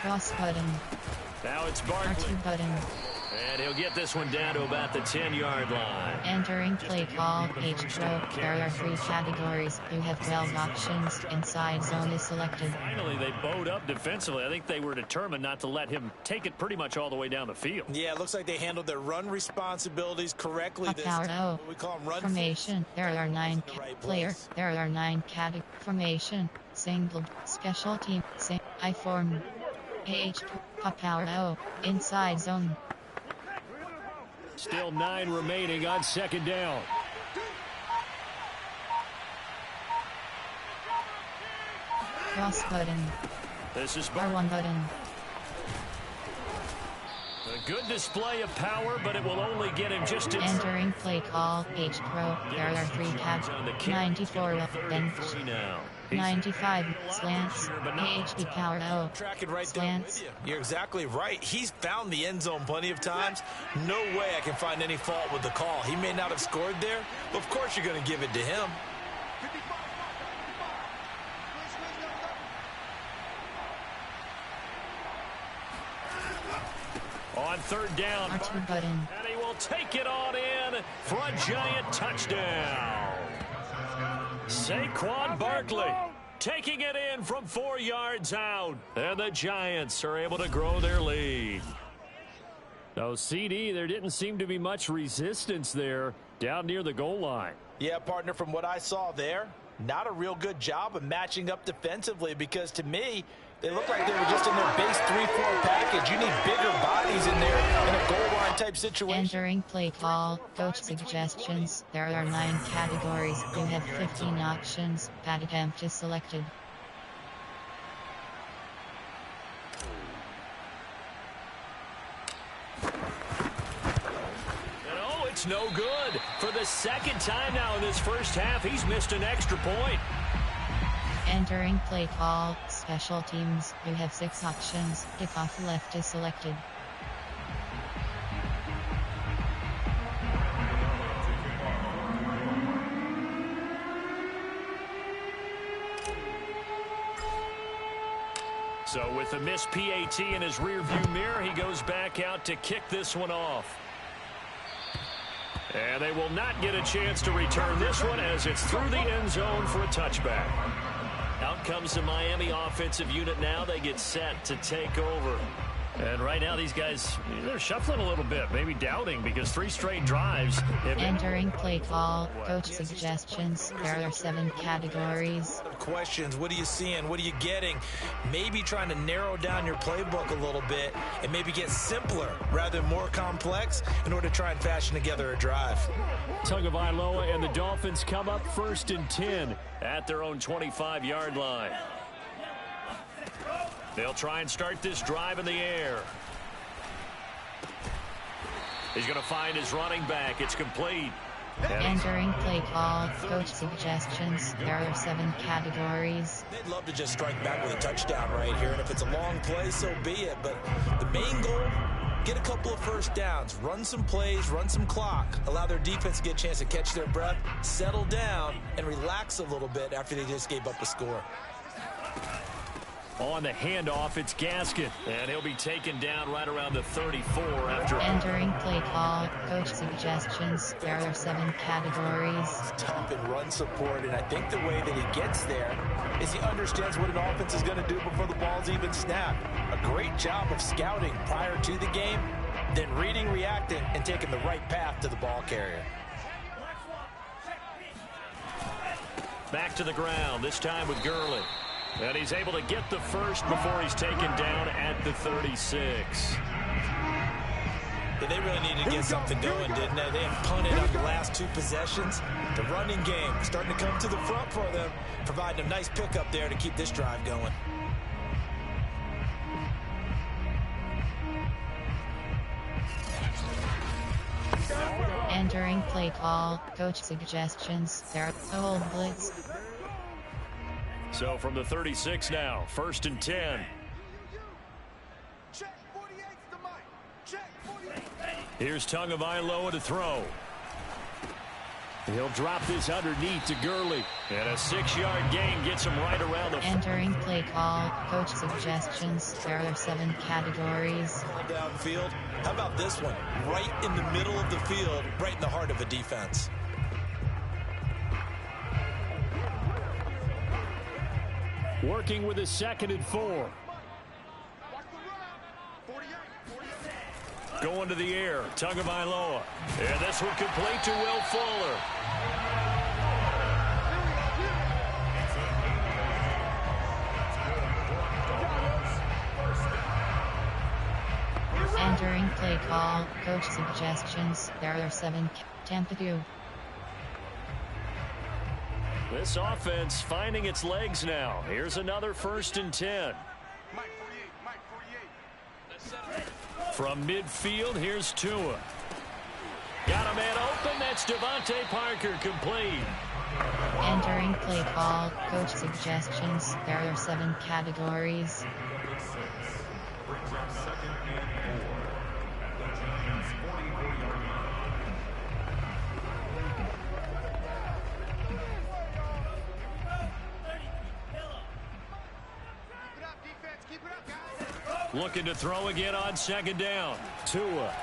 Cross button. Now it's Barkley. R2 button. And he'll get this one down to about the 10-yard line. Entering play call, H-Pro. There are 3 categories. You have 12 options. Inside zone is selected. Finally, they bowed up defensively. I think they were determined not to let him take it pretty much all the way down the field. Yeah, it looks like they handled their run responsibilities correctly this Power time. O. We call them run Formation. There are 9 right player. place. There are 9 categories. Formation. Single. Special team. I form. H-Pro. Power O. Inside zone. Still 9 remaining on 2nd down. Cross button. This is R1 button. a good display of power, but it will only get him just in. Entering play call, H-Pro. There are 3 tabs. 94 bench. Now. 95 slants. AHB Power O. Tracking right Slants. there with you. You're exactly right. He's found the end zone plenty of times. No way I can find any fault with the call. He may not have scored there, but of course you're going to give it to him. On 3rd down. R2 button. And he will take it on in for a giant touchdown. Saquon Barkley taking it in from 4 yards out. And the Giants are able to grow their lead. So, CD, there didn't seem to be much resistance there down near the goal line. Yeah, partner, from what I saw there, not a real good job of matching up defensively because to me, they look like they were just in their base 3-4 package. You need bigger bodies in there in a goal line type situation. Entering play call, coach suggestions. There are 9 categories. You have 15 options. Pad attempt is selected. It's no good. For the 2nd time now in this first half, he's missed an extra point. Entering play call, special teams. You have 6 options. Kickoff left is selected. So with the missed PAT in his rearview mirror, he goes back out to kick this one off. And they will not get a chance to return this one as it's through the end zone for a touchback. Out comes the Miami offensive unit now. They get set to take over. And right now these guys, they're shuffling a little bit, maybe doubting because 3 straight drives. Entering play call, coach suggestions. There are 7 categories. Questions, what are you seeing? What are you getting? Maybe trying to narrow down your playbook a little bit and maybe get simpler rather than more complex in order to try and fashion together a drive. Tagovailoa and the Dolphins come up 1st and 10 at their own 25-yard line. They'll try and start this drive in the air. He's going to find his running back. It's complete. Entering play call, coach suggestions. There are 7 categories. They'd love to just strike back with a touchdown right here, and if it's a long play, so be it. But the main goal, get a couple of first downs, run some plays, run some clock, allow their defense to get a chance to catch their breath, settle down, and relax a little bit after they just gave up a score. On the handoff, it's Gaskin, and he'll be taken down right around the 34 after. Entering play call, coach suggestions. There are 7 categories. Tough in run support, and I think the way that he gets there is he understands what an offense is going to do before the ball's even snapped. A great job of scouting prior to the game, then reading, reacting, and taking the right path to the ball carrier. Back to the ground, this time with Gurley. And he's able to get the first before he's taken down at the 36. Yeah, they really needed to get something going, didn't they? They had punted on the last 2 possessions. The running game starting to come to the front for them, providing a nice pickup there to keep this drive going. Entering play call, coach suggestions. There are old blitz. So from the 36 now, 1st and 10. Here's Tagovailoa to throw. He'll drop this underneath to Gurley. And a 6-yard gain gets him right around the... Entering play call, coach suggestions. There are 7 categories. Downfield. How about this one? Right in the middle of the field, right in the heart of a defense. Working with a 2nd and 4. Going to the air, Tagovailoa. And this one complete to Will Fuller. Entering play call, coach suggestions. There are 7 Tampa 2. This offense finding its legs now. Here's another 1st and 10. From midfield, here's Tua. Got a man open. That's Devontae Parker, complete. Entering play call, coach suggestions. There are 7 categories. Looking to throw again on 2nd down. Tua.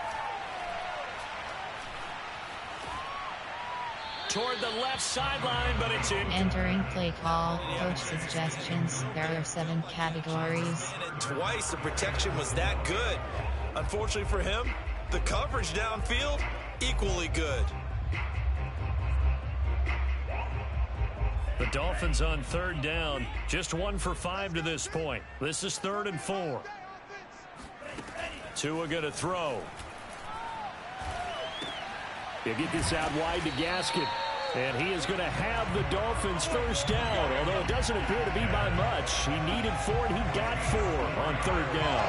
Toward the left sideline, but it's in. Entering play call, coach suggestions. There are 7 categories. And twice the protection was that good. Unfortunately for him, the coverage downfield, equally good. The Dolphins on 3rd down, just 1 for 5 to this point. This is 3rd and 4. Tua going to throw. He'll get this out wide to Gaskin. And he is going to have the Dolphins first down, although it doesn't appear to be by much. He needed 4, and he got 4 on 3rd down.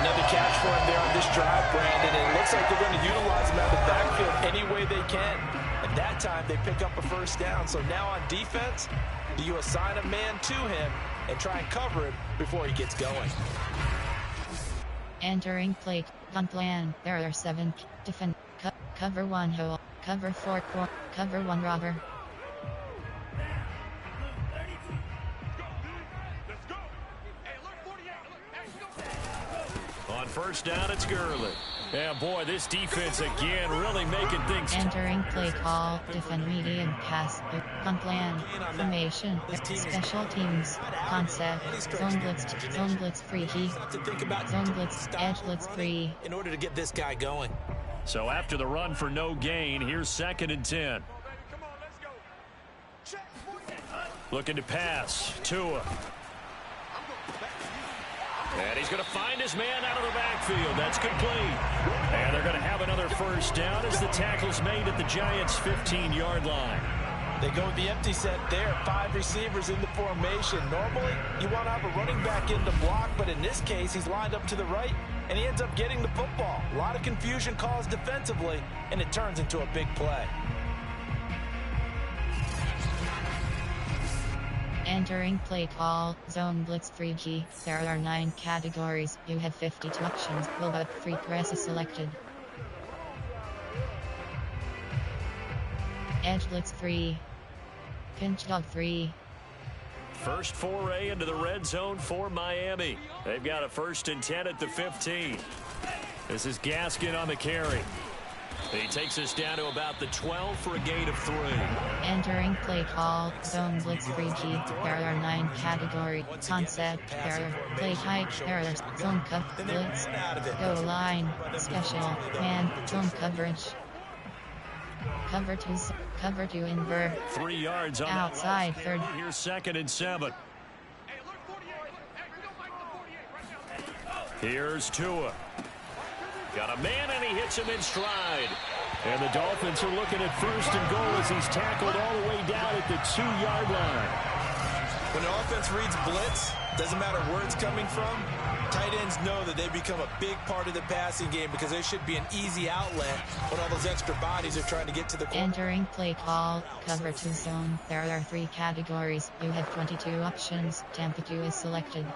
Another catch for him there on this drive, Brandon. And it looks like they're going to utilize him out of the backfield any way they can. And that time, they pick up a first down. So now on defense, do you assign a man to him and try and cover him before he gets going? Entering play, gun plan. There are 7. Defend, cover 1 hole, cover 4 core, cover 1 robber. first down, it's Gurley. Yeah, boy, this defense again really making things. Entering play call, defend medium pass, punt plan, formation, special teams, concept, zone blitz free key, zone blitz, edge blitz free. In order to get this guy going. So after the run for no gain, here's 2nd and 10. Looking to pass, Tua. And he's going to find his man out of the backfield. That's complete. And they're going to have another first down as the tackle's made at the Giants' 15-yard line. They go with the empty set there. 5 receivers in the formation. Normally, you want to have a running back in the block, but in this case, he's lined up to the right, and he ends up getting the football. A lot of confusion caused defensively, and it turns into a big play. Entering play call, zone blitz free key. There are 9 categories. You have 52 options. Will free press is selected. Edge blitz free. Pinch dog free. First foray into the red zone for Miami. They've got a 1st and 10 at the 15. This is Gaskin on the carry. He takes us down to about the 12 for a gain of 3. Entering play call, zone blitz free key. There are 9 category. Concept, there are play type, there are zone cut, blitz, go line, special, man, zone coverage. Cover to invert. 3 yards on outside third. Here's 2nd and 7. Here's Tua. Got a man, and he hits him in stride. And the Dolphins are looking at 1st and goal as he's tackled all the way down at the 2-yard line. When an offense reads blitz, doesn't matter where it's coming from, tight ends know that they become a big part of the passing game because they should be an easy outlet when all those extra bodies are trying to get to the corner. Entering play call, cover 2 zone. There are 3 categories. You have 22 options. Tampa 2 is selected.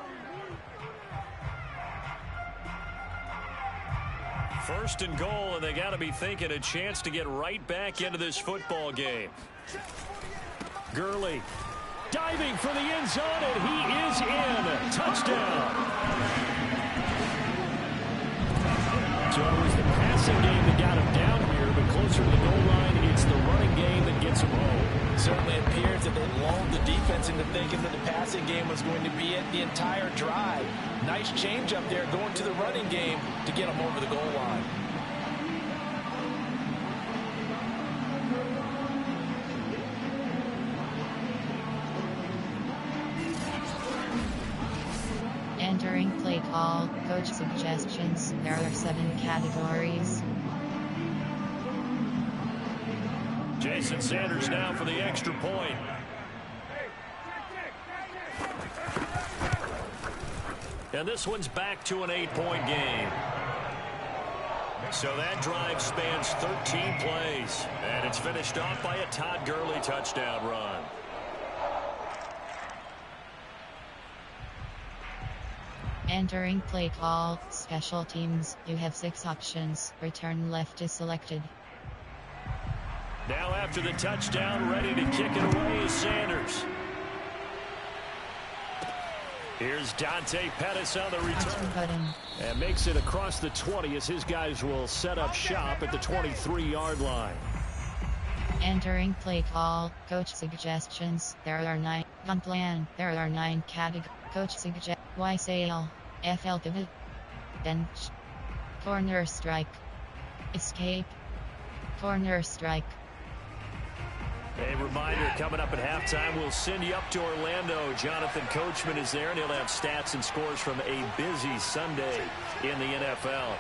1st and goal, and they got to be thinking a chance to get right back into this football game. Gurley diving for the end zone, and he is in. Touchdown. So it was the passing game that got him down here, but closer to the goal line, it's the running game that gets him home. Certainly appears that they lulled the defense into thinking that the passing game was going to be it the entire drive. Nice change up there going to the running game to get him over the goal line. Entering play call, coach suggestions. There are 7 categories. Jason Sanders now for the extra point. And this one's back to an 8-point game. So that drive spans 13 plays. And it's finished off by a Todd Gurley touchdown run. Entering play call, special teams. You have 6 options. Return left is selected. Now after the touchdown, ready to kick it away is Sanders. Here's Dante Pettis on the return. And makes it across the 20 as his guys will set up shop at the 23-yard line. Entering play call, coach suggestions. There are 9. Gun plan. There are 9 categories. Coach suggest. Y sail. FL pivot. Bench. Corner strike. Escape. Corner strike. A reminder, coming up at halftime, we'll send you up to Orlando. Jonathan Coachman is there, and he'll have stats and scores from a busy Sunday in the NFL.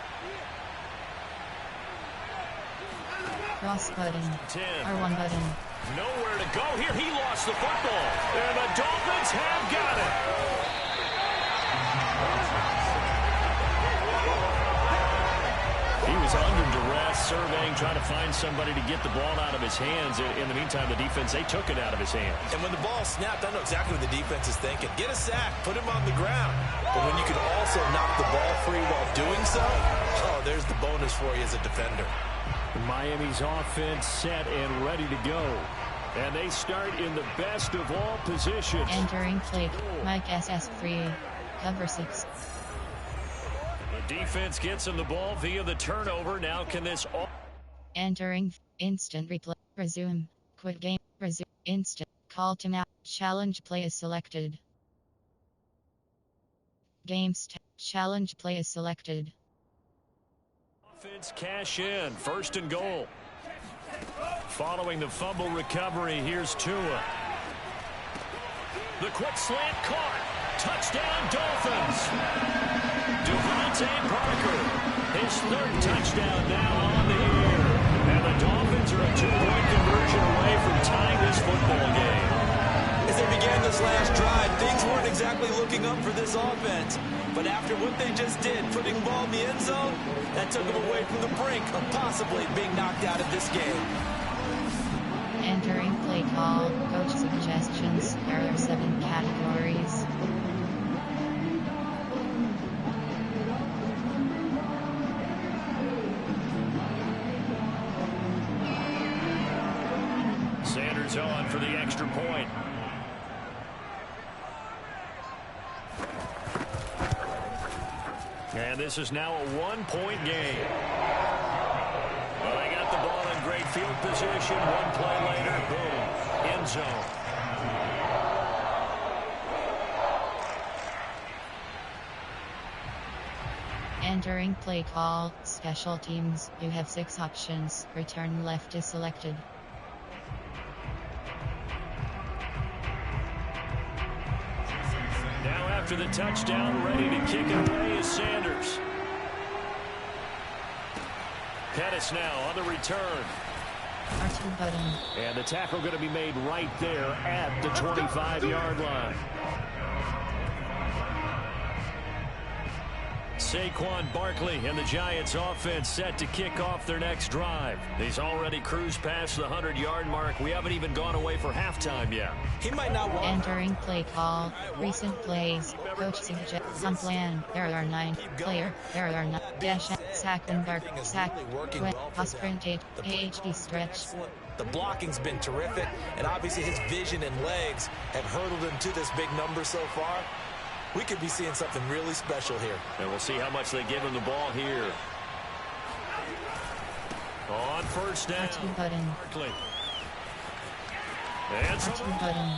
Cross button. 10. R1 button. Nowhere to go here. He lost the football. And the Dolphins have got it. He was under duress, surveying, trying to find somebody to get the ball out of his hands. In the meantime, the defense, they took it out of his hands. And when the ball snapped, I know exactly what the defense is thinking. Get a sack, put him on the ground. But when you can also knock the ball free while doing so, oh, there's the bonus for you as a defender. Miami's offense set and ready to go. And they start in the best of all positions. Entering play, Mike SS free. Cover 6. Defense gets him the ball via the turnover. Now can this all... Entering. Instant replay. Resume. Quit game. Resume. Instant. Call timeout. Challenge play is selected. Challenge play is selected. Offense cash in. First and goal. Following the fumble recovery, here's Tua. The quick slant caught. Touchdown, Dolphins. Devontae Parker. His third touchdown now on the year. And the Dolphins are a 2-point conversion away from tying this football game. As they began this last drive, things weren't exactly looking up for this offense. But after what they just did, putting the ball in the end zone, that took them away from the brink of possibly being knocked out of this game. Entering play call. Coach suggestions. There are 7 categories. Sanders on for the extra point. And this is now a 1-point game. Well, they got the ball in great field position. One play later, boom, end zone. Entering play call. Special teams. You have 6 options. Return left is selected. Now after the touchdown, ready to kick it away is Sanders. Pettis now on the return. R2 button. And the tackle going to be made right there at the 25-yard line. Saquon Barkley and the Giants offense set to kick off their next drive. He's already cruised past the 100-yard mark. We haven't even gone away for halftime yet. He might not want... Entering play call. Recent plays. Coach suggests some plan. There are 9. Player. There are 9. Dash. Sack and bark. Sack. Quit. Sprint. AHD stretch. The blocking's been terrific, and obviously his vision and legs have hurdled him to this big number so far. We could be seeing something really special here. And we'll see how much they give him the ball here. On first down. Barkley. And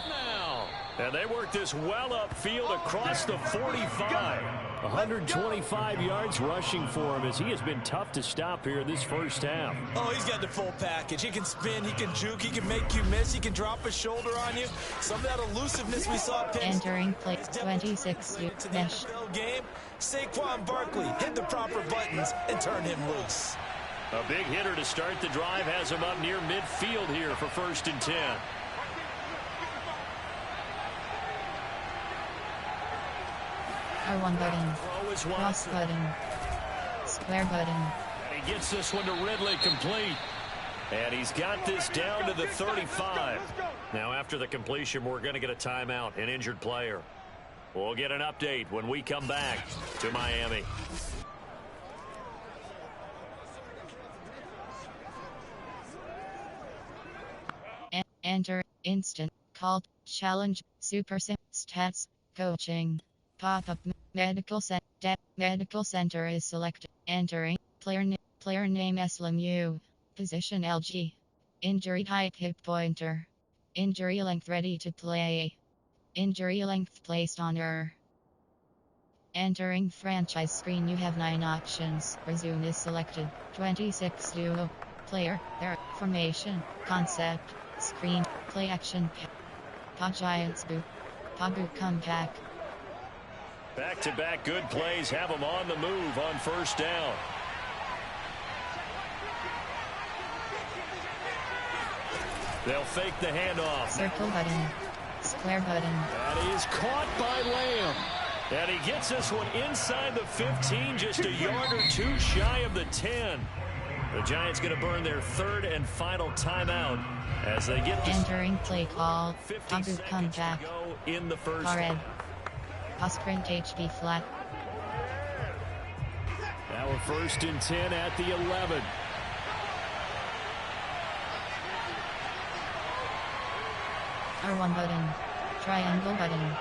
now. And they work this well upfield across the 45. 125 yards rushing for him as he has been tough to stop here in this first half. Oh, he's got the full package. He can spin, he can juke, he can make you miss, he can drop a shoulder on you. Some of that elusiveness we saw. Entering play 26 mesh. Game. Saquon Barkley hit the proper buttons and turn him loose. A big hitter to start the drive has him up near midfield here for 1st and 10. R1 button. Cross button. Square button. And he gets this one to Ridley complete. And he's got this down to the 35. Now after the completion, we're going to get a timeout, an injured player. We'll get an update when we come back to Miami. Enter. Instant. Call. Challenge. Super Sim. Stats. Coaching. Pop-up. Medical Center is selected. Entering. Player name SLMU. Position LG. Injury type hip pointer. Injury length ready to play. Injury length placed on error. Entering franchise screen, you have 9 options. Resume is selected. 26 duo. Player. Their formation. Concept. Screen. Play action. Pa Giants boot. Pa boot comeback. Back-to-back good plays have them on the move on first down. They'll fake the handoff. Circle button. Square button. That is caught by Lamb. And he gets this one inside the 15, just a yard or 2 shy of the 10. The Giants going to burn their 3rd and final timeout as they get this. Entering play call. 50 seconds comeback. to go in the first. Red. Sprint HB flat. Now a 1st and 10 at the 11. R1 button. Triangle button.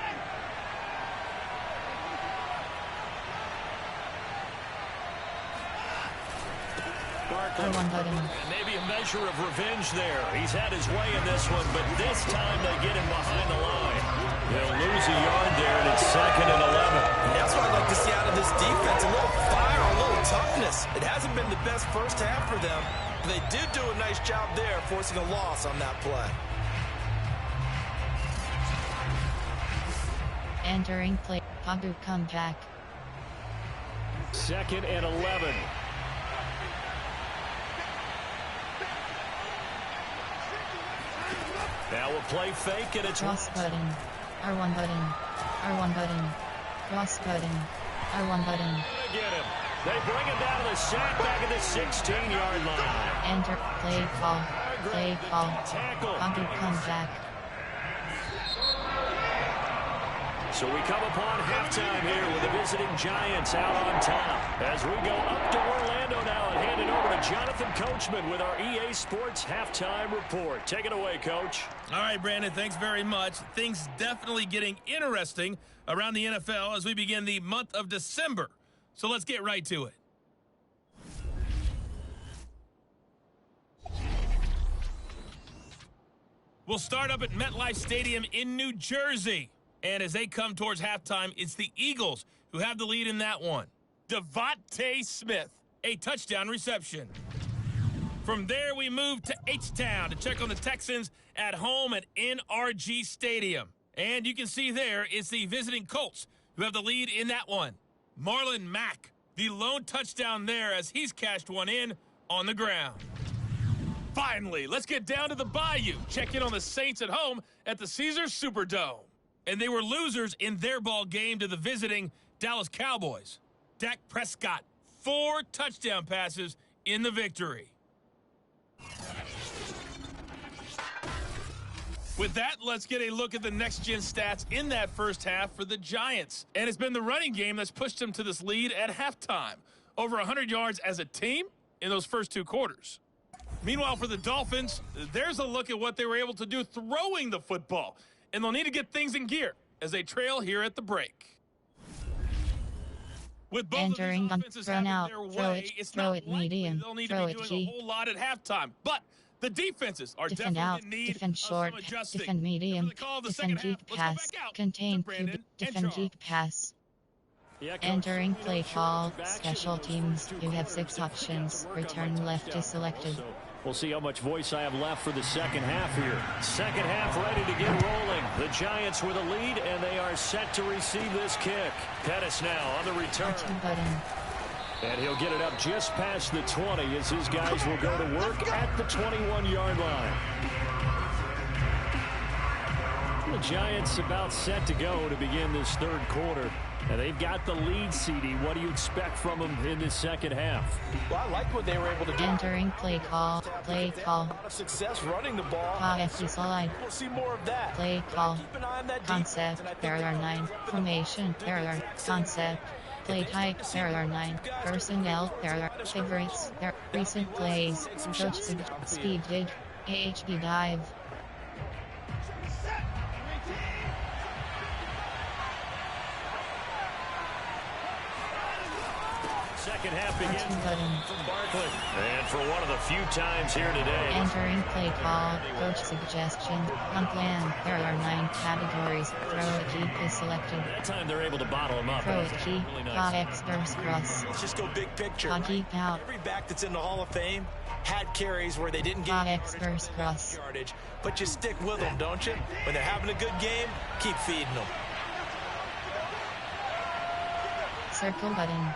R1 button. And maybe a measure of revenge there. He's had his way in this one, but this time they get him behind the line. They'll lose a yard there, and it's 2nd and 11. And that's what I'd like to see out of this defense. A little fire, a little toughness. It hasn't been the best first half for them, but they did do a nice job there, forcing a loss on that play. Entering play. Padu comeback. 2nd and 11. Now a play fake, and it's Cross button. R1 button. R1 button. Cross button. R1 button. Get him. They bring him down to the sack back at the 16-yard line. Enter. Play call. Play call. Tackle. Padu comeback. So we come upon halftime here with the visiting Giants out on top. As we go up to Orlando now and hand it over to Jonathan Coachman with our EA Sports Halftime Report. Take it away, Coach. All right, Brandon, thanks very much. Things definitely getting interesting around the NFL as we begin the month of December. So let's get right to it. We'll start up at MetLife Stadium in New Jersey. And as they come towards halftime, it's the Eagles who have the lead in that one. Devontae Smith, a touchdown reception. From there, we move to H-Town to check on the Texans at home at NRG Stadium. And you can see there, it's the visiting Colts who have the lead in that one. Marlon Mack, the lone touchdown there as he's cashed one in on the ground. Finally, let's get down to the Bayou. Check in on the Saints at home at the Caesars Superdome. And they were losers in their ball game to the visiting Dallas Cowboys. Dak Prescott, 4 touchdown passes in the victory. With that, let's get a look at the next-gen stats in that first half for the Giants. And it's been the running game that's pushed them to this lead at halftime. Over 100 yards as a team in those first 2 quarters. Meanwhile, for the Dolphins, there's a look at what they were able to do throwing the football. And they'll need to get things in gear as they trail here at the break. With both Entering of these offenses run having out, their throw way, it, it's throw not it likely medium, they'll need throw to it be doing key. a whole lot at halftime. But the defenses are Defend definitely out, in need defend of short, some adjusting. defend medium, For the call of the defend second half, deep let's go pass, back out contain to Brandon QB, and defend Charles. deep pass. Yeah, Coach, Entering you know, play sure, call, back special in those teams, first 2 you have quarters, 6 definitely got options, to work on return my left touchdown is selected. So we'll see how much voice I have left for the second half here. Second half ready to get rolling. The Giants with a lead, and they are set to receive this kick. Pettis now on the return. R2 button. And he'll get it up just past the 20 as his guys will go to work at the 21-yard line. The Giants about set to go to begin this third quarter. And they've got the lead, CD. What do you expect from them in this second half? Well, I like what they were able to do. Entering play call, play call. A lot of success running the ball. FC slide. We'll see more of that. Play call. Keep an eye on that Concept, defense, and I think there are they're 9. Formation, there are. Concept. Play type, there are 9. Personnel, there are. Favorites, there are. Recent plays. Coach speed dig. AHD dive. Second half begins button. from Barkley. And for one of the few times here today. Entering play call, coach suggestion, on plan, there are 9 categories, throw a key is selected. That time they're able to bottle him up. Throw a key, Really nice. hot X burst cross, Let's just go big picture. hot deep out, Every back that's in the Hall of Fame had carries where they didn't get hot X burst cross, yardage, but you stick with them, don't you? When they're having a good game, keep feeding them. circle button.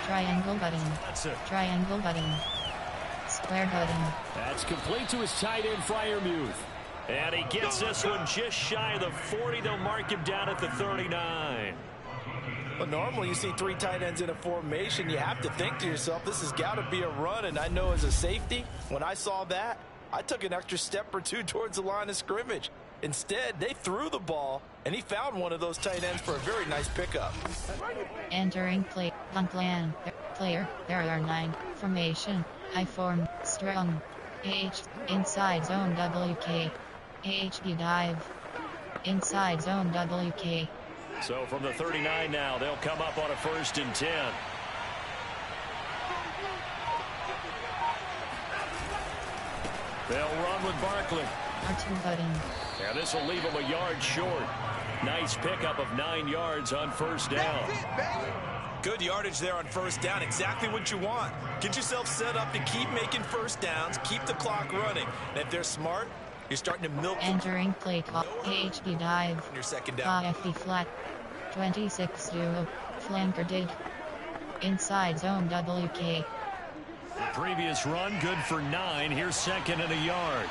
Triangle button. That's it. Triangle button. Square button. That's complete to his tight end, Freiermuth. And he gets this one just shy of the 40. They'll mark him down at the 39. Well, normally you see 3 tight ends in a formation. You have to think to yourself, this has got to be a run. And I know as a safety, when I saw that, I took an extra step or 2 towards the line of scrimmage. Instead, they threw the ball, and he found one of those tight ends for a very nice pickup. Entering play, on plan, player, there are 9, formation, I form, strong, AH, inside zone WK, AHD dive, inside zone WK, So from the 39 now, they'll come up on a 1st and 10. They'll run with Barkley. R2 button. Yeah, this will leave them a yard short. Nice pickup of 9 yards on 1st down. Good yardage there on 1st down. Exactly what you want. Get yourself set up to keep making 1st downs, keep the clock running. And if they're smart, you're starting to milk them. Entering play call. AHD dive. Your 2nd down. FD flat. 26 duo. Flanker dig. Inside zone WK. The previous run, good for 9. Here's 2nd and a yard.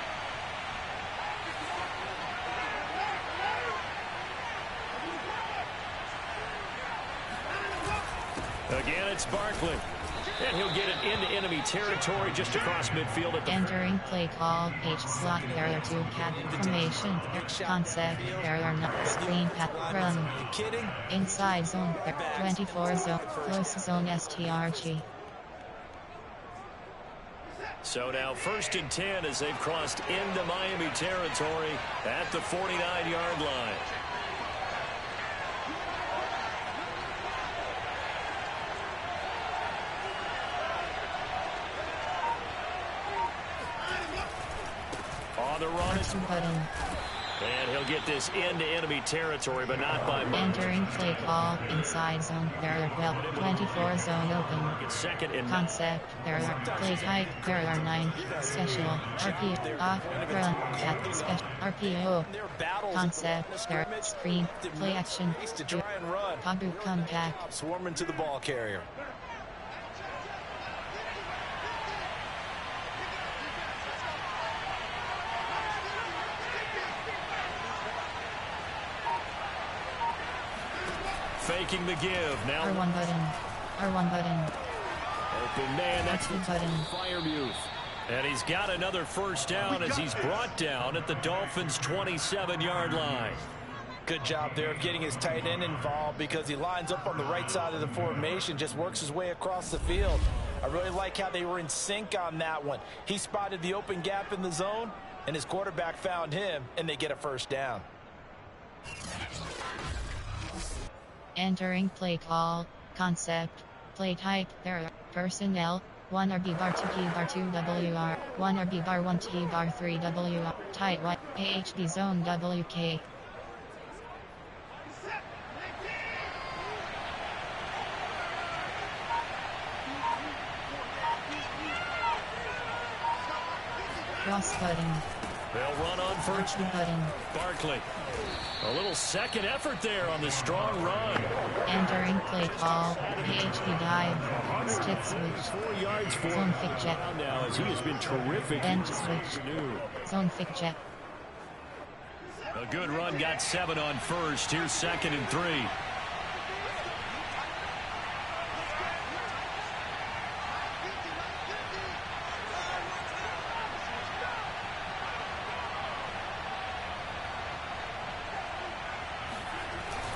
Again, it's Barkley. And he'll get it into enemy territory just across midfield at the... Entering play call. H slot. Barrier 2 cat formation. Concept. Barrier not screen pat run. Kidding? Inside zone. 24 zone. Close zone STRG. So now 1st and 10 as they've crossed into Miami territory at the 49-yard line. On the run, it's button. and he'll get this into enemy territory, but not by much. Entering play call. Inside zone. Barrier 12. 24 zone open. It's 2nd and Concept. Barrier. Play type. Barrier 9. Special. RPO. Off. Run. Cat. Special. RPO. Concept. Barrier. Screen. Play action. To try and run. Pogba come back. Swarming to the ball carrier. faking the give. Now R1 button. R1 button. Open man. That's R2 button. Firemuth. And he's got another 1st down as he's brought down at the Dolphins' 27-yard line. Good job there of getting his tight end involved because he lines up on the right side of the formation, just works his way across the field. I really like how they were in sync on that one. He spotted the open gap in the zone, and his quarterback found him, and they get a 1st down. Entering play call. Concept. Play type. There are personnel. 1 RB bar 2 P bar 2 WR. 1 RB bar 1 T bar 3 WR. Tight Y. AHD zone WK. Cross button. They'll run on first. Button. Barkley. A little second effort there on the strong run. Entering play call. AHD dive. Stick switch. 4 yards for Zone fake jet. now as he has been terrific. Bench this switch. afternoon. Zone fake jet. A good run, got 7 on first. Here's 2nd and 3.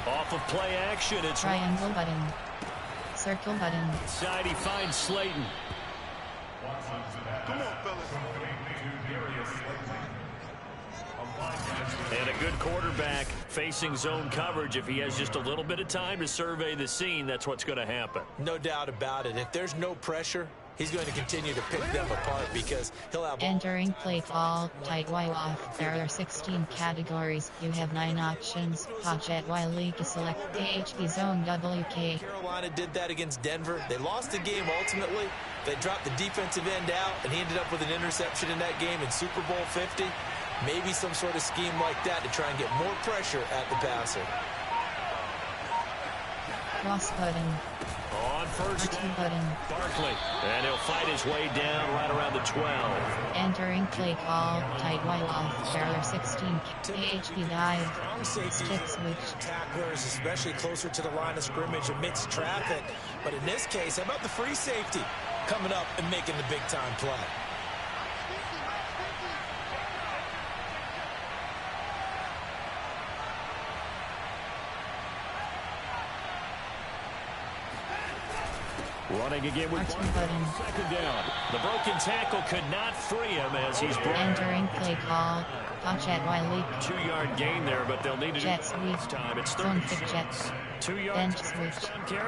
Off of play action, it's Triangle button. Circle button. side. He finds Slayton. Come on, fellas. And a good quarterback facing zone coverage. If he has just a little bit of time to survey the scene, that's what's going to happen. No doubt about it. If there's no pressure, he's going to continue to pick them apart because he'll have... Entering play call. Tight Y off. There are 16 categories. You have 9 options. Pocket Y league to select. AHB zone WK. Carolina did that against Denver. They lost the game ultimately. They dropped the defensive end out, and he ended up with an interception in that game in Super Bowl 50. Maybe some sort of scheme like that to try and get more pressure at the passer. Cross button. On first R2 down, button. Barkley. And he'll fight his way down right around the 12. Entering play call. Tight Y off. There are 16. AHB dive. Strong safety Stick switch. tacklers, especially closer to the line of scrimmage amidst traffic. But in this case, how about the free safety coming up and making the big-time play? Running again with button. second down. The broken tackle could not free him as he's brought. Entering play call. Touch at Wiley. 2-yard gain there, but they'll need to Jet do it this time. It's third. Zone kick jets. 2 yards. Bench switch.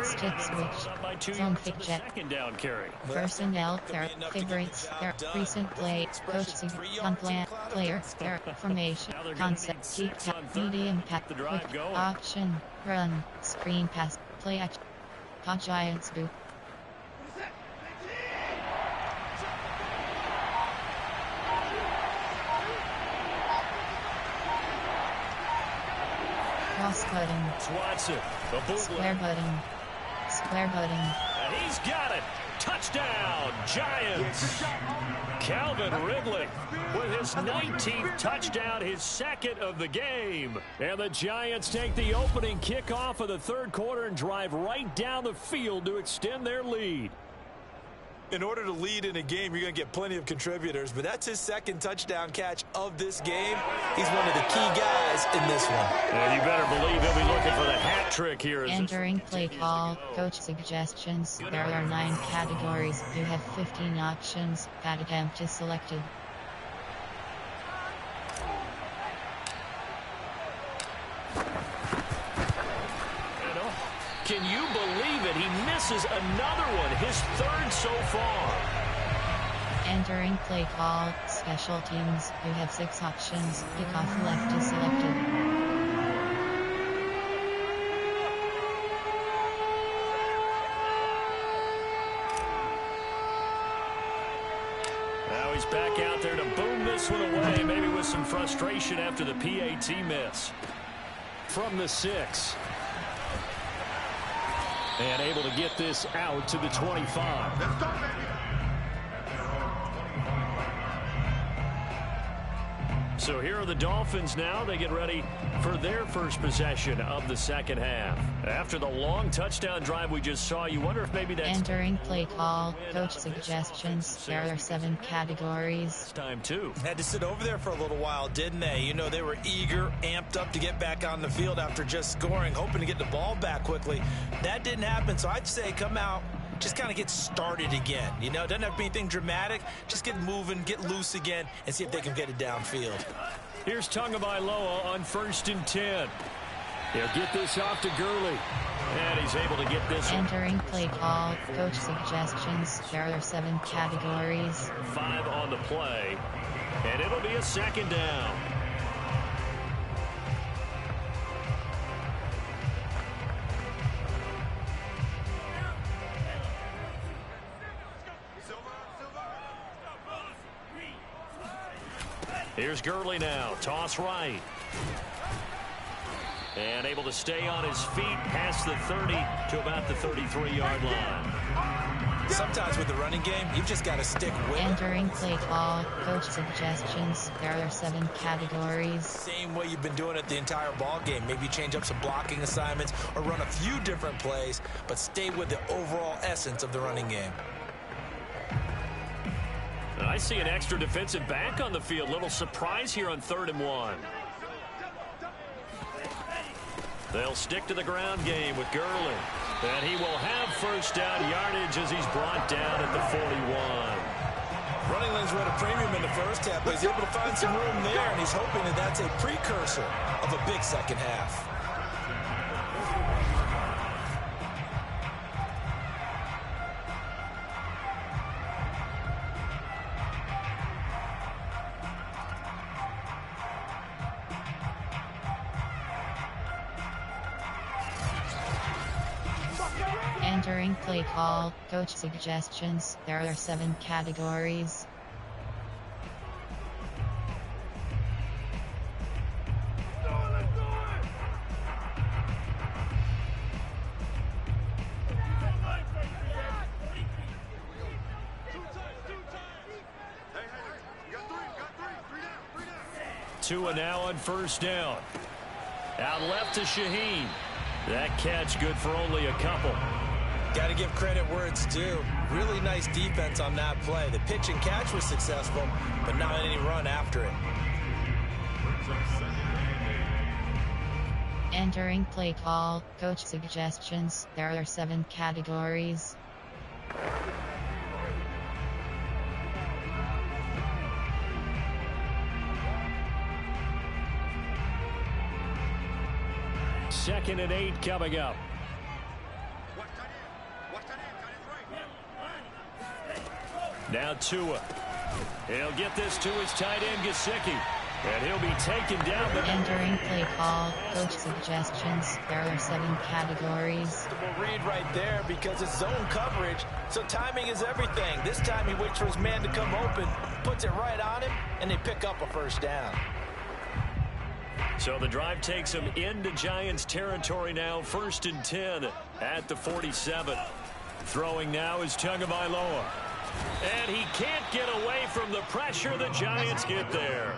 Stick switch. Zone kick jet. Second down carry. Personnel, their favorites, their recent play, coaching, plan, player, their formation, concept, keep tap, medium pack, quick, option, run, screen pass, play action, Giants boo. Cross button. Watson. Square button. Square button. And he's got it. Touchdown, Giants. Calvin Ridley with his 19th touchdown, his second of the game. And the Giants take the opening kickoff of the third quarter and drive right down the field to extend their lead. In order to lead in a game, you're going to get plenty of contributors, but that's his second touchdown catch of this game. He's one of the key guys in this one. And you better believe he'll be looking for the hat trick here. Entering play call, coach suggestions. There are 9 categories. You have 15 options. That attempt is selected. Can you believe it? He misses another one, his third so far. Entering play call, special teams. You have 6 options. Kickoff left is selected. Now he's back out there to boom this one away, maybe with some frustration after the PAT miss. From the 6. And able to get this out to the 25. So here are the Dolphins now. They get ready for their first possession of the second half. After the long touchdown drive we just saw, you wonder if maybe that's... Entering play call, coach suggestions. There are 7 categories. Time too. Had to sit over there for a little while, didn't they? You know, they were eager, amped up to get back on the field after just scoring, hoping to get the ball back quickly. That didn't happen, so I'd say come out, just kind of get started again. You know, doesn't have to be anything dramatic. Just get moving, get loose again, and see if they can get it downfield. Here's Tagovailoa on 1st and 10. He'll get this off to Gurley. And he's able to get this. Entering play call, coach suggestions. There are 7 categories. 5 on the play. And it'll be a second down. Here's Gurley now. Toss right. And able to stay on his feet past the 30 to about the 33-yard line. Sometimes with the running game, you've just got to stick with it. Entering play call, coach suggestions. There are 7 categories. Same way you've been doing it the entire ball game. Maybe change up some blocking assignments or run a few different plays, but stay with the overall essence of the running game. I see an extra defensive back on the field. Little surprise here on 3rd and 1. They'll stick to the ground game with Gurley. And he will have first down yardage as he's brought down at the 41. Running lanes were at a premium in the first half, but he's able to find some room there, and he's hoping that that's a precursor of a big second half. Entering play call, coach suggestions. There are 7 categories. Tua now on first down. Out left to Shaheen. That catch good for only a couple. Got to give credit where it's due. Really nice defense on that play. The pitch and catch was successful, but not any run after it. Entering play call, coach suggestions. There are 7 categories. Second and 8 coming up. Now Tua. He'll get this to his tight end, Gesicki. And he'll be taken down. Entering play call, coach suggestions. There are 7 categories. We'll read right there because it's zone coverage, so timing is everything. This time he waits for his man to come open, puts it right on him, and they pick up a first down. So the drive takes him into Giants territory now. 1st and 10 at the 47. Throwing now is Tagovailoa. And he can't get away from the pressure. The Giants get there.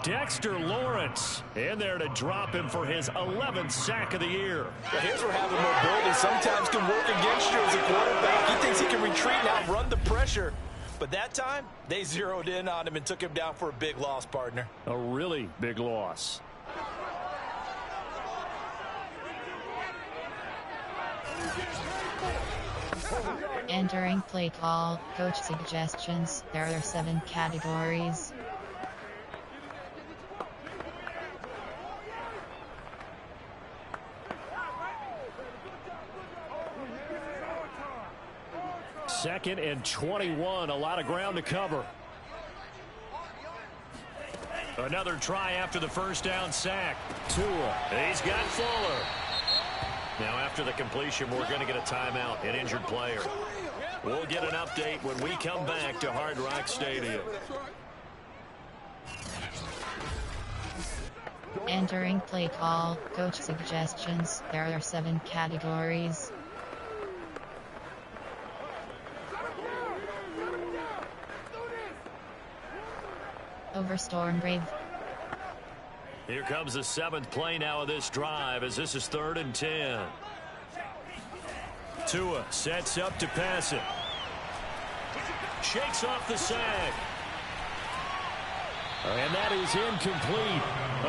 Dexter Lawrence in there to drop him for his 11th sack of the year. Well, here's where having mobility sometimes can work against you as a quarterback. He thinks he can retreat and outrun the pressure. But that time, they zeroed in on him and took him down for a big loss, partner. A really big loss. Entering play call, coach suggestions. There are 7 categories. Second and 21, a lot of ground to cover. Another try after the first down sack. Tua, he's got Fuller. Now after the completion, we're going to get a timeout, an injured player. We'll get an update when we come back to Hard Rock Stadium. Entering play call, coach suggestions. There are 7 categories. Over Storm Brave. Here comes the 7th play now of this drive as this is 3rd and 10. Tua sets up to pass it. Shakes off the sack. And that is incomplete.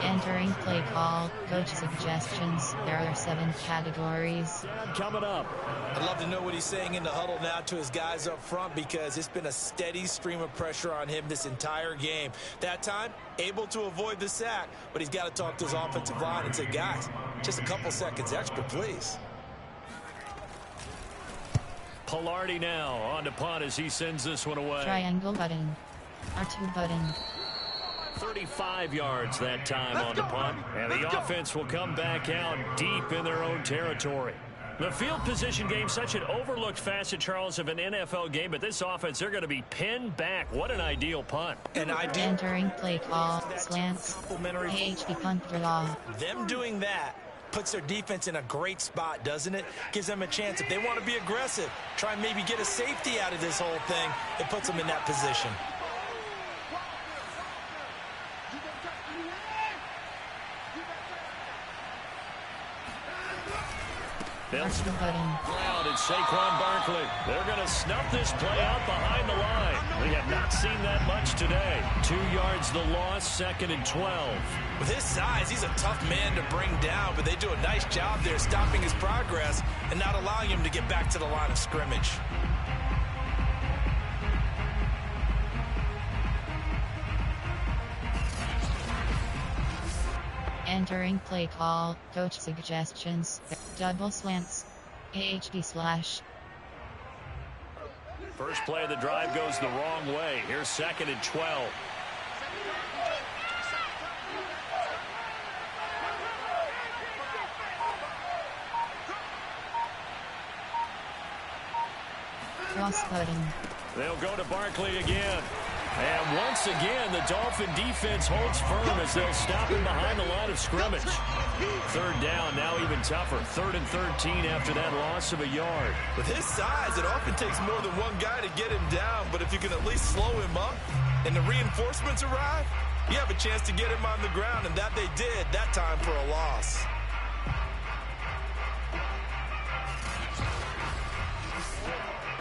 Entering play call, coach suggestions. There are 7 categories. Coming up. I'd love to know what he's saying in the huddle now to his guys up front because it's been a steady stream of pressure on him this entire game. That time, able to avoid the sack, but he's got to talk to his offensive line and say, guys, just a couple seconds extra, please. Pilardi now on to punt as he sends this one away. Triangle button. R2 button. 35 yards that time on the punt. And the offense will come back out deep in their own territory. The field position game, such an overlooked facet, Charles, of an NFL game. But this offense, they're going to be pinned back. What an ideal punt. Entering play call, slants, AHP punt draw. Them doing that puts their defense in a great spot, doesn't it? Gives them a chance. If they want to be aggressive, try and maybe get a safety out of this whole thing, it puts them in that position. Brown and Saquon Barkley. They're going to snuff this play out behind the line. We have not seen that much today. 2 yards the loss, 2nd and 12. With his size, he's a tough man to bring down, but they do a nice job there stopping his progress and not allowing him to get back to the line of scrimmage. Entering play call, coach suggestions, double slants, AHD slash. First play of the drive goes the wrong way. Here's 2nd and 12. Cross button. They'll go to Barkley again. And once again, the Dolphin defense holds firm as they'll stop him behind the line of scrimmage. 3rd down, now even tougher. 3rd and 13 after that loss of a yard. With his size, it often takes more than one guy to get him down, but if you can at least slow him up and the reinforcements arrive, you have a chance to get him on the ground, and that they did that time for a loss.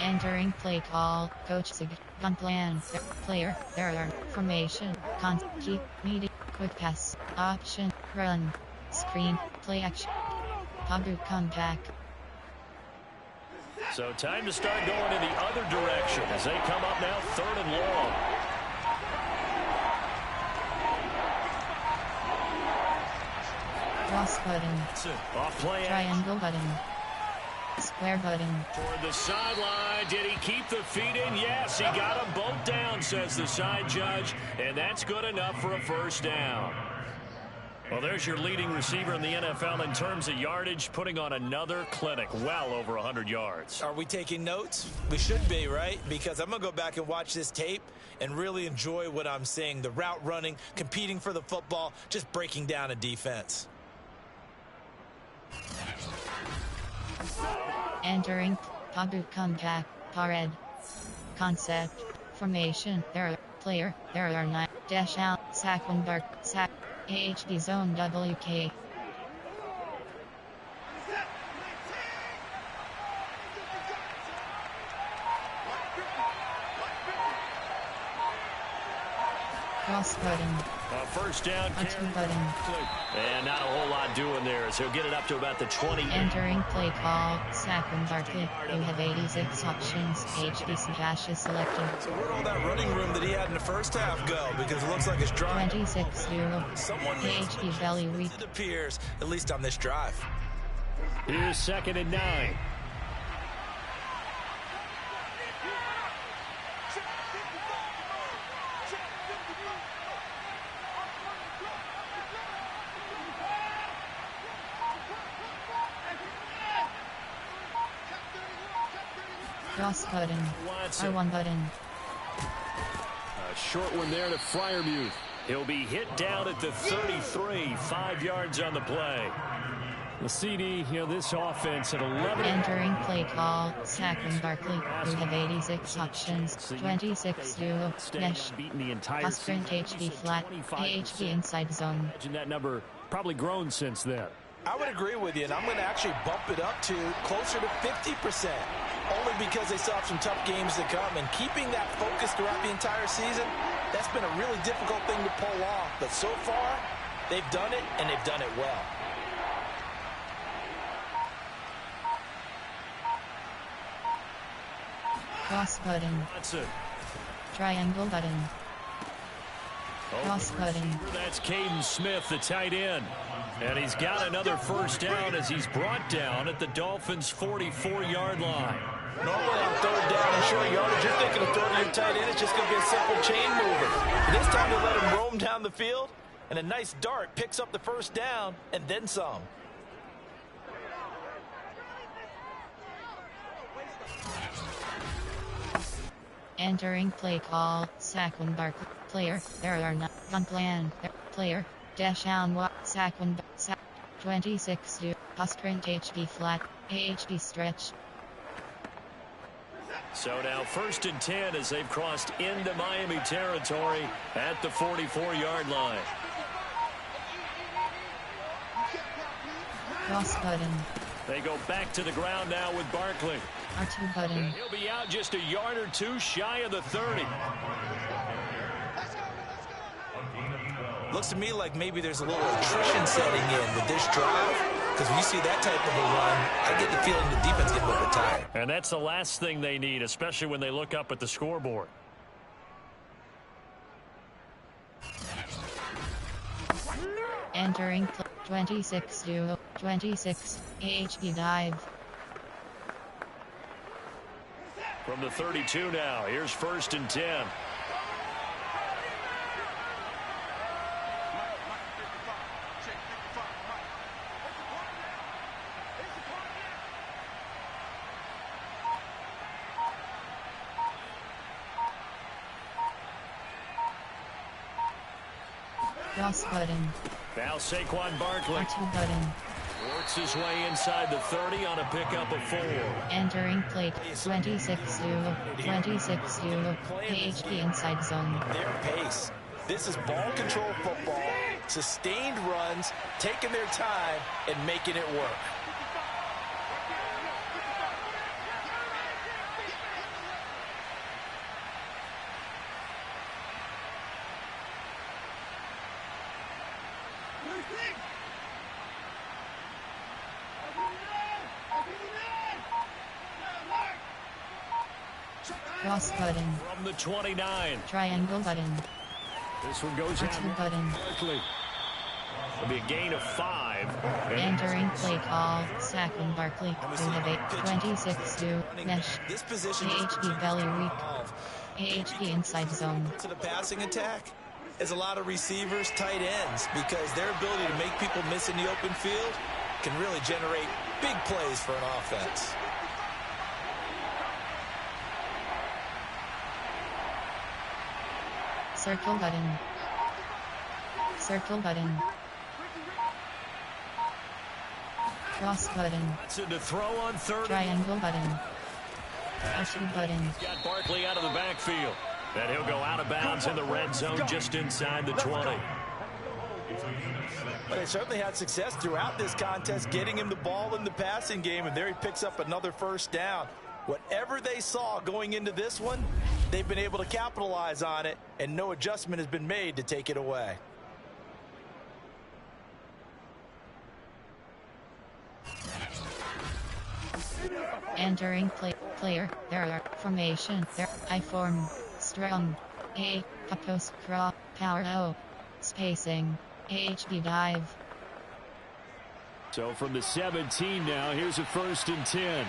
Entering play call, coach gun plan, player, error, formation, keep, media, quick pass, option, run, screen, play action, Pagu come back. So time to start going in the other direction as they come up now 3rd and long. Cross button. Off play. Triangle button. Square button. Toward the sideline. Did he keep the feet in? Yes, he got them both down, says the side judge. And that's good enough for a first down. Well, there's your leading receiver in the NFL in terms of yardage, putting on another clinic, well over 100 yards. Are we taking notes? We should be, right? Because I'm going to go back and watch this tape and really enjoy what I'm seeing. The route running, competing for the football, just breaking down a defense. Entering. Pabu comeback. Pared. Concept. Formation. There. Player. There are 9. Dash out. Sack one bark. Sack. AHD zone WK. Cross button. First down. R2 button. And not a whole lot doing there, so he'll get it up to about the 20. Entering play call. Saquon Barkley. You have 86 options. HD slash is selected. So where'd all that running room that he had in the first half go? Because it looks like it's dry. 26-0. Someone HD value read. it appears, at least on this drive. Here's 2nd and 9. Cross button. R1 button. A short one there to Freiermuth. He'll be hit down at the 33, 5 yards on the play. The CD, this offense at 11. Entering play call. Saquon Barkley. You have 86 options. 26-0. Mesh. Beaten the entire Sprint HD flat. AHD inside zone. Imagine that number probably grown since then. I would agree with you, and I'm going to actually bump it up to closer to 50%. Only because they still have some tough games to come. And keeping that focus throughout the entire season, that's been a really difficult thing to pull off. But so far, they've done it, and they've done it well. Cross button. That's it. Triangle button. Cross button. That's Caden Smith, the tight end. And he's got another first down as he's brought down at the Dolphins' 44-yard line. Normally on 3rd down and short yardage, you're thinking of throwing your tight end. It's just going to be a simple chain mover. But this time they let him roam down the field, and a nice dart picks up the first down and then some. Entering play call. Saquon Barkley. Player. There are not. Gun plan. Player. Dash down. Saquon. 26-2. Sprint HD flat. AHD stretch. So now 1st and 10 as they've crossed into Miami territory at the 44-yard line. Cross button. They go back to the ground now with Barkley. R2 button. And he'll be out just a yard or two shy of the 30. Looks to me like maybe there's a little attrition setting in with this drive. Because when you see that type of a run, I get the feeling the defense getting a little bit tired. And that's the last thing they need, especially when they look up at the scoreboard. Entering 26-0. 26. AHD dive. From the 32 now, here's 1st and 10. Cross button. Now Saquon Barkley R2 button. works his way inside the 30 on a pickup of 4. Entering plate. 26-0. 26-0. AHD inside zone. Their pace. This is ball control football, sustained runs, taking their time, and making it work. Cross button. From the 29. Triangle button. This one goes R2 button. Barkley. It'll be a gain of 5. Entering play call. Saquon Barkley. We have a 26-2 mesh. This position AHP belly weak. AHP inside zone. to the passing attack is a lot of receivers, tight ends, because their ability to make people miss in the open field can really generate big plays for an offense. Circle button. Circle button. Cross button. That's it to throw on 30. Triangle button. R2 button. Got Barkley out of the backfield. And he'll go out of bounds in the red zone just inside the 20. But they certainly had success throughout this contest, getting him the ball in the passing game, and there he picks up another first down. Whatever they saw going into this one, they've been able to capitalize on it, and no adjustment has been made to take it away. Entering player. There are formation. There I form. Strong. A. Post craw. Power O. Spacing. AHB dive. So from the 17 now, here's a 1st and 10.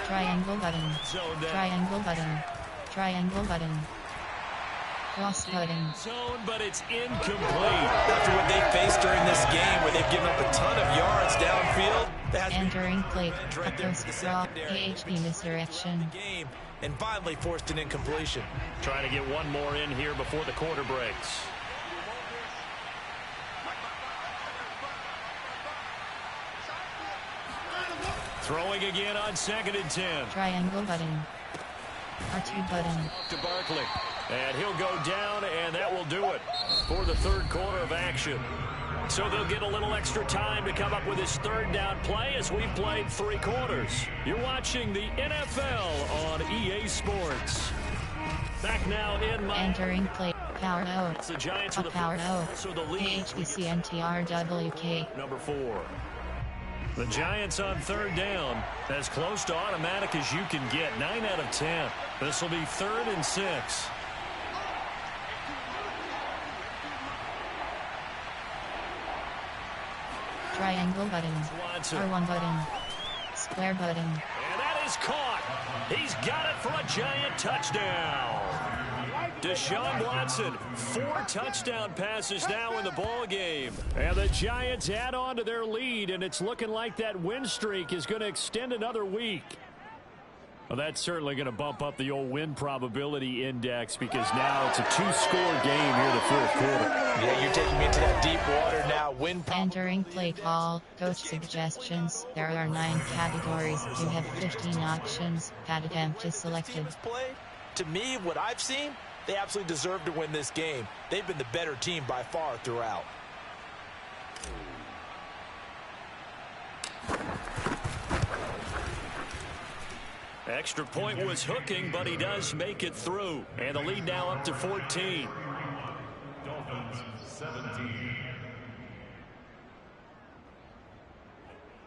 Triangle button. Zone down. Triangle button. Triangle button. Cross button. Zone, but it's incomplete. After what they faced during this game, where they've given up a ton of yards downfield, that has Entering play. right there Post for the craw. secondary. AHB misdirection. game, and finally forced an incompletion. Trying to get one more in here before the quarter breaks. Throwing again on 2nd and 10. Triangle button. R2 button. To Barkley. And he'll go down, and that will do it for the 3rd quarter of action. So they'll get a little extra time to come up with his 3rd down play as we've played 3 quarters. You're watching the NFL on EA Sports. Back now in my... Entering play. Power O. It's the Giants with a Power O. So the lead. AHBCNTRWK. Number 4. The Giants on 3rd down. As close to automatic as you can get. 9 out of 10. This will be 3rd and 6. Triangle button. Watson. R1 button. Square button. And that is caught. He's got it for a Giant touchdown. Deshaun Watson, 4 touchdown passes now in the ball game. And the Giants add on to their lead, and it's looking like that win streak is going to extend another week. Well, that's certainly going to bump up the old win probability index because now it's a 2-score game here in the 4th quarter. Yeah, you're taking me into that deep water now. Entering play call. Coach suggestions. There are 9 categories. You have 15 options. Pad attempt is selected. Play. To me, what I've seen, they absolutely deserve to win this game. They've been the better team by far throughout. Extra point was hooking, but he does make it through. And the lead now up to 14. Dolphins 17.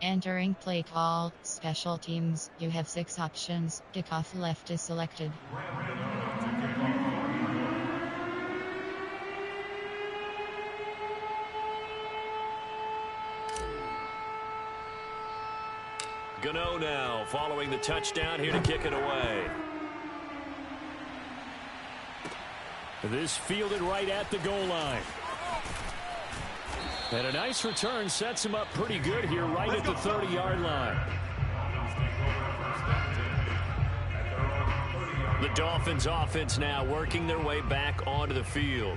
Entering play call. Special teams. You have 6 options. Kickoff left is selected. Gano now following the touchdown here to kick it away. This fielded right at the goal line. And a nice return sets him up pretty good here right at the 30-yard line. The Dolphins offense now working their way back onto the field.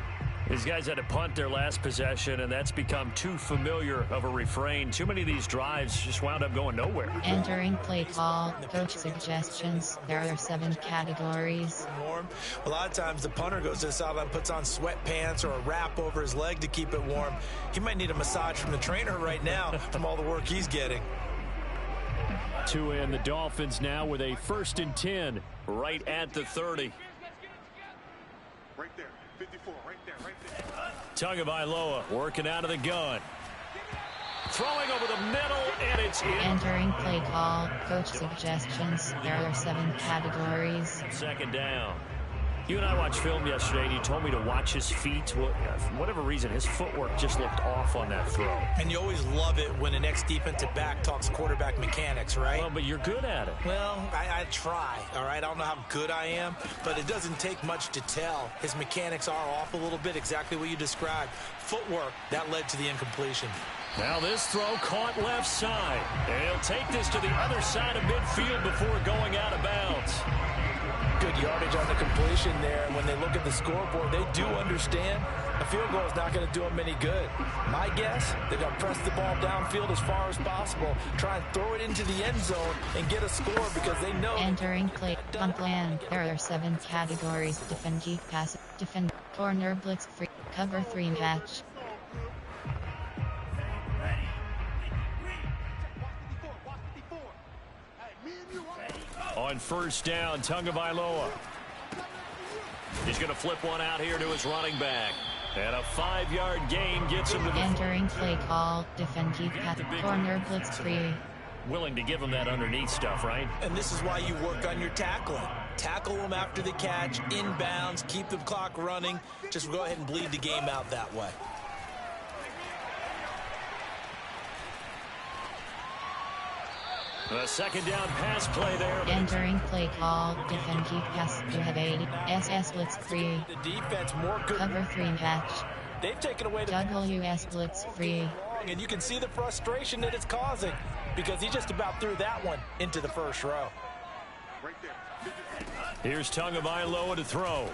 These guys had to punt their last possession, and that's become too familiar of a refrain. Too many of these drives just wound up going nowhere. Entering play call. Coach suggestions. There are 7 categories. Warm. A lot of times the punter goes to the sideline, puts on sweatpants or a wrap over his leg to keep it warm. He might need a massage from the trainer right now from all the work he's getting. To end the Dolphins now with a 1st and 10 right at the 30. Right there. 54, right there, right there. Tagovailoa working out of the gun. throwing over the middle, and it's in. Entering play call. Coach suggestions. There are 7 categories. Second down. You and I watched film yesterday, and you told me to watch his feet. Well, for whatever reason, his footwork just looked off on that throw. And you always love it when an ex-defensive back talks quarterback mechanics, right? Well, but you're good at it. Well, I try, all right? I don't know how good I am, but it doesn't take much to tell. His mechanics are off a little bit, exactly what you described. Footwork, that led to the incompletion. Now this throw caught left side. And he'll take this to the other side of midfield before going out of bounds. Good yardage on the completion there. When they look at the scoreboard, they do understand a field goal is not going to do them any good. My guess, they're going to press the ball downfield as far as possible, try and throw it into the end zone and get a score because they know. Entering play on plan. There are 7 categories. Defend, keep, pass, defend, corner, blitz, free, cover 3 match. On first down, Tagovailoa. He's going to flip one out here to his running back. And a 5-yard gain gets him to the... Entering play call. Defend, keep, pass, corner, blitz, free. Willing to give him that underneath stuff, right? And this is why you work on your tackling. Tackle them after the catch, inbounds, keep the clock running. Just go ahead and bleed the game out that way. A second down pass play there. Entering play call. Defend, keep, pass. You have 80. SS blitz free. The defense more good. Cover 3 match. They've taken away the WS blitz free. and you can see the frustration that it's causing because he just about threw that one into the first row. Right there. Here's Tagovailoa to throw.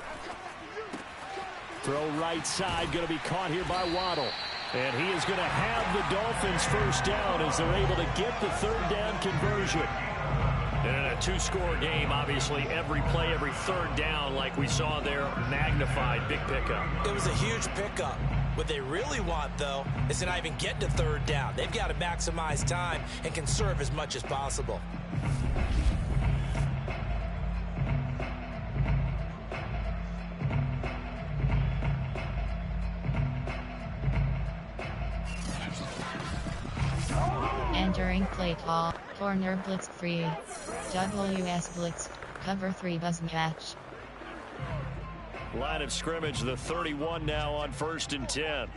Throw right side, going to be caught here by Waddle. And he is going to have the Dolphins first down as they're able to get the third down conversion. And in a 2-score game, obviously, every play, every third down, like we saw there, magnified, big pickup. It was a huge pickup. What they really want, though, is to not even get to third down. They've got to maximize time and conserve as much as possible. Entering play call, corner blitz free. WS blitz, cover 3 buzz catch. Line of scrimmage, the 31 now on 1st and 10.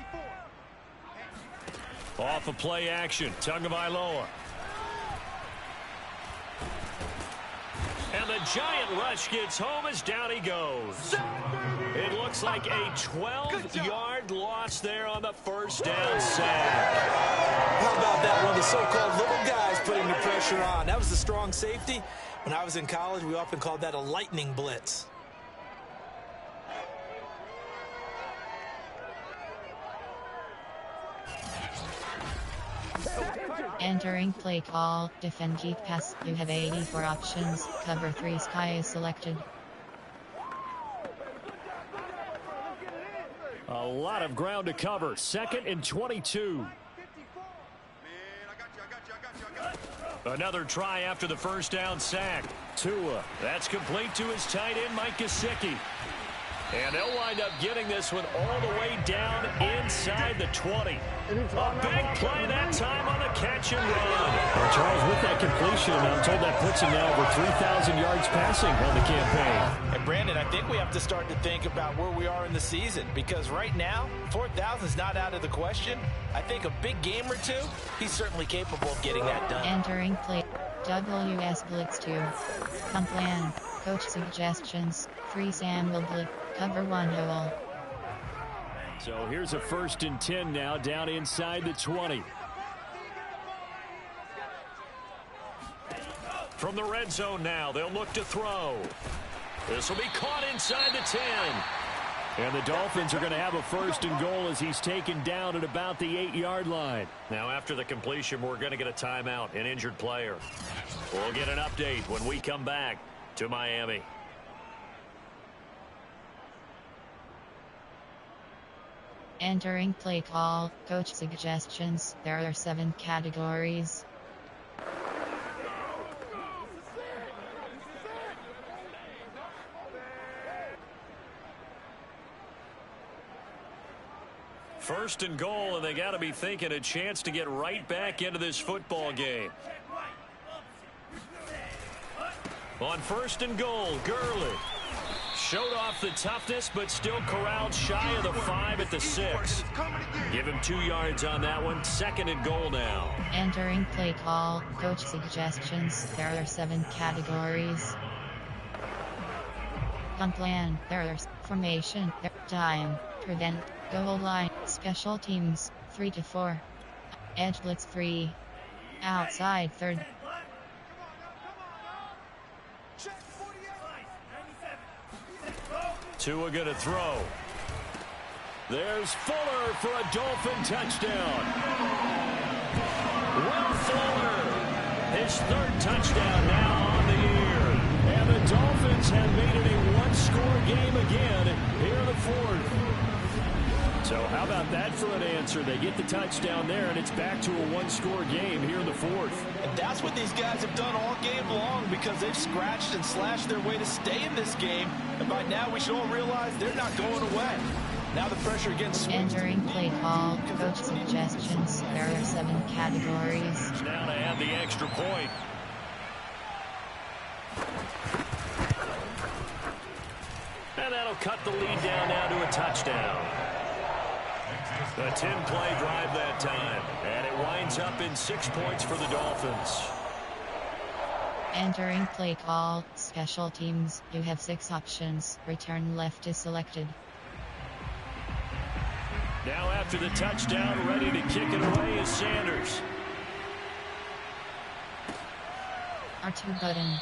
Off of play action, Tagovailoa. And the giant rush gets home as down he goes. It looks like a 12-yard loss there on the first down sack. How about that one? The so-called little guys putting the pressure on. That was the strong safety. When I was in college, we often called that a lightning blitz. Entering play call, defend keep pass. You have 84 options. Cover 3 sky is selected. A lot of ground to cover. 2nd and 22. Another try after the first down sack. Tua. That's complete to his tight end, Mike Gesicki. And they'll wind up getting this one all the way down inside the 20. A big play that time on the catch and run. Well, Charles, with that completion, I'm told that puts him now over 3,000 yards passing on the campaign. And Brandon, I think we have to start to think about where we are in the season because right now, 4,000 is not out of the question. I think a big game or two, he's certainly capable of getting that done. Entering play, WS blitz 2. On plan, coach suggestions, free Samuel blitz, cover 1 hole. So here's a 1st and 10 now down inside the 20. From the red zone now, they'll look to throw. This will be caught inside the 10. And the Dolphins are going to have a 1st and goal as he's taken down at about the 8-yard line. Now after the completion, we're going to get a timeout, an injured player. We'll get an update when we come back to Miami. Entering play call, coach suggestions. There are 7 categories. First and goal, and they got to be thinking a chance to get right back into this football game. On first and goal, Gurley. Showed off the toughness, but still corralled shy of the 5 at the 6. Give him 2 yards on that one. Second and goal now. Entering play call, coach suggestions. There are 7 categories. Gun plan, there are formation, time, prevent, goal line, special teams, 3 to 4. Edge blitz 3. Outside third. Tua going to throw. There's Fuller for a Dolphin touchdown. Will Fuller, his 3rd touchdown now on the year. And the Dolphins have made it a one-score game again here in the 4th. So how about that for an answer? They get the touchdown there, and it's back to a one-score game here in the 4th. And that's what these guys have done all game long, because they've scratched and slashed their way to stay in this game. And by now, we should all realize they're not going away. Now the pressure against Entering play call, coach suggestions. There are 7 categories. Now to add the extra point. And that'll cut the lead down now to a touchdown. A 10-play drive that time. And it winds up in 6 points for the Dolphins. Entering play call, special teams. You have 6 options. Return left is selected. Now after the touchdown, ready to kick it away is Sanders. R2 button.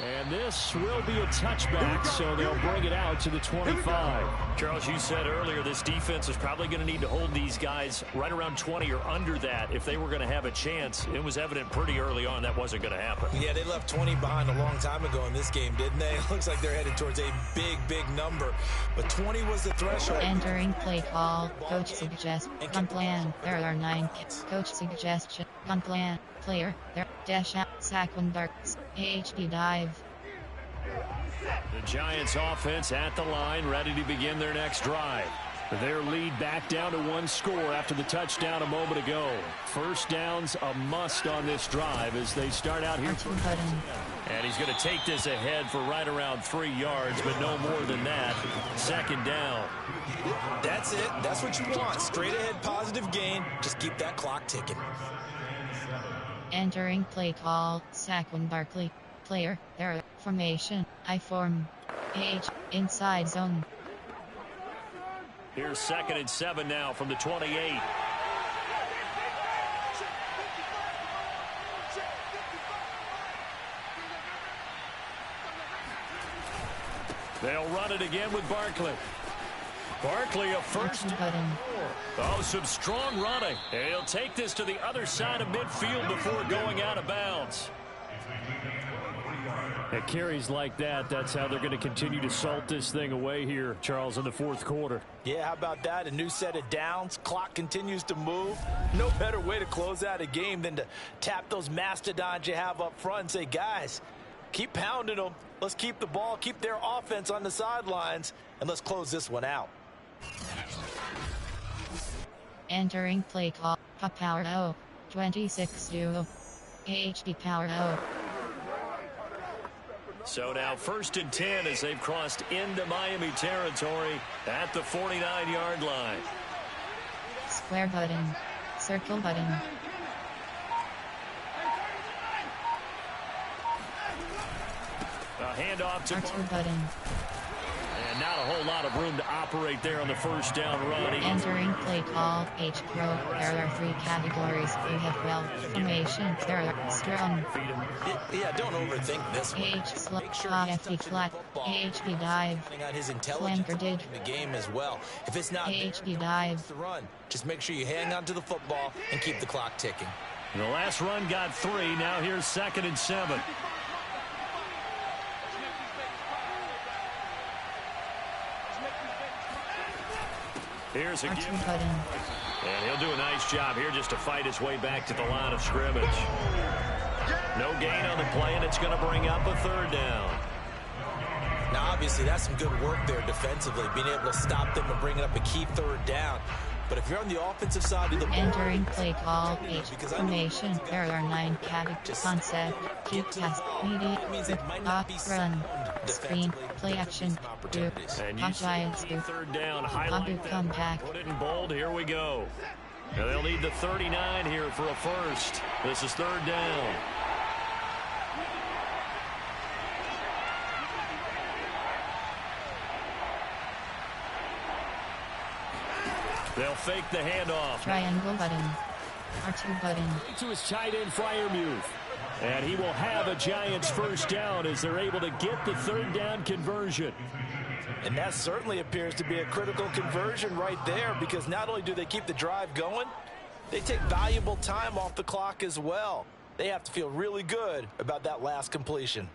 And this will be a touchback, so they'll bring it out to the 25. Charles, you said earlier this defense is probably going to need to hold these guys right around 20 or under that if they were going to have a chance. It was evident pretty early on that wasn't going to happen. Yeah, they left 20 behind a long time ago in this game, didn't they? It looks like they're headed towards a big, big number. But 20 was the threshold. Entering play call, coach suggests, gun plan. There are 9 coach suggestion, gun plan, player, there, dash out, sack when darts, AHP dive. The Giants offense at the line, ready to begin their next drive. Their lead back down to 1 score after the touchdown a moment ago. First down's a must on this drive as they start out here. And he's going to take this ahead for right around 3 yards, but no more than that. Second down. That's it. That's what you want. Straight ahead positive gain. Just keep that clock ticking. Entering play call, Saquon Barkley. Player, there, formation, I form. Age, inside zone. Here's 2nd and 7 now from the 28. They'll run it again with Barkley. Barkley a first. Oh, some strong running. And he'll take this to the other side of midfield before going out of bounds. At carries like that, that's how they're going to continue to salt this thing away here, Charles, in the 4th quarter. Yeah, how about that? A new set of downs. Clock continues to move. No better way to close out a game than to tap those mastodons you have up front and say, guys, keep pounding them. Let's keep the ball, keep their offense on the sidelines, and let's close this one out. Entering play call, power O, 26 duo, AHP power O. So now 1st and 10 as they've crossed into Miami territory at the 49-yard line. Square button. Circle button. A handoff to R2 button. And not a whole lot of room to operate there on the first down run. Entering play call, H Pro. There are 3 categories. You have well, formation, there are strong. Yeah, don't overthink this one. AH slot, AFP flat, AHP dive. His intelligence Flanker did. in the game as well. If it's not AHP dive. the run, just make sure you hang on to the football and keep the clock ticking. The last run got 3. Now here's 2nd and 7. Here's a R2 give. button. And he'll do a nice job here just to fight his way back to the line of scrimmage. No gain on the play, and it's going to bring up a 3rd down. Now, obviously, that's some good work there defensively, being able to stop them and bringing up a key 3rd down. But if you're on the offensive side of the ball, entering play call, H formation. There are 9 categories. Concept, keep pass, media, run, screen, play action, do, Giants do, third down, highlight come back. Put it in bold, here we go. Now they'll need the 39 here for a first. This is third down. They'll fake the handoff. Triangle button. R2 button. To his tight end, Freiermuth. And he will have a Giants first down as they're able to get the third down conversion. And that certainly appears to be a critical conversion right there, because not only do they keep the drive going, they take valuable time off the clock as well. They have to feel really good about that last completion.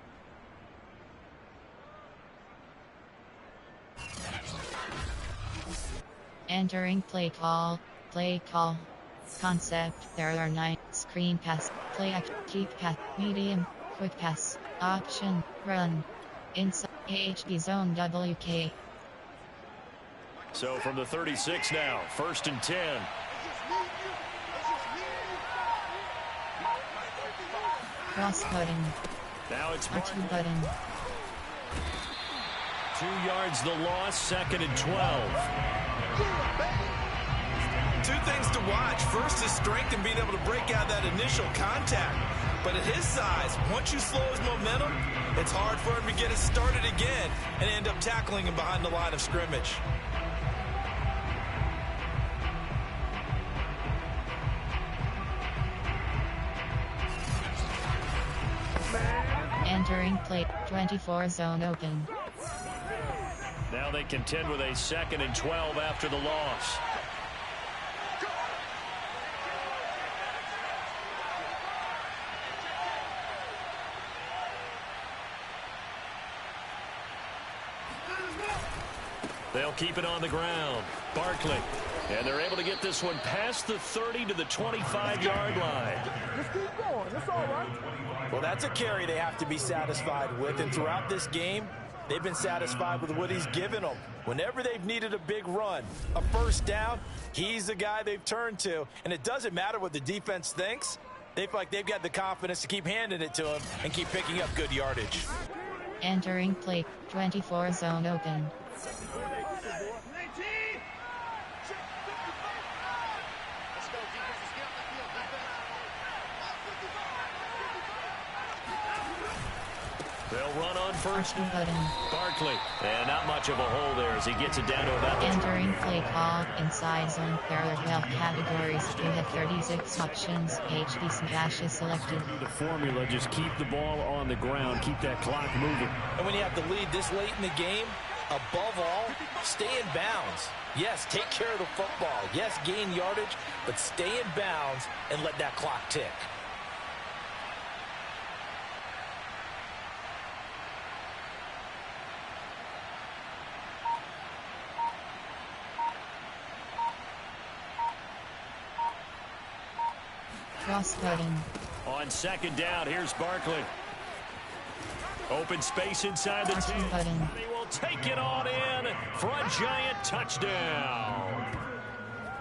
Entering play call, concept. There are 9 screen pass, play action, keep pass, medium, quick pass, option, run, inside AHD zone WK. So from the 36 now, first and 10. Cross button. Now it's R2 button. 2 yards the loss, second and 12. 2 things to watch. First is strength and being able to break out that initial contact. But at his size, once you slow his momentum, it's hard for him to get it started again and end up tackling him behind the line of scrimmage. Entering play 24 zone open. Now they contend with a second and 12 after the loss. They'll keep it on the ground. Barkley. And they're able to get this one past the 30 to the 25-yard line. Just keep going. It's all right. Well, that's a carry they have to be satisfied with. And throughout this game, they've been satisfied with what he's given them. Whenever they've needed a big run, a first down, he's the guy they've turned to. And it doesn't matter what the defense thinks. They feel like they've got the confidence to keep handing it to him and keep picking up good yardage. Entering play 24 zone open. They'll run on first. Button. Barkley. And not much of a hole there as he gets it down to about the entering play call inside zone. There are 12 categories. You have 36 options. HD slash is selected. The formula, just keep the ball on the ground. Keep that clock moving. And when you have the lead this late in the game, above all, stay in bounds. Yes, take care of the football. Yes, gain yardage, but stay in bounds and let that clock tick. Cross button. On second down, here's Barkley. Open space inside the 10. Button. They will take it on in for a Giant touchdown.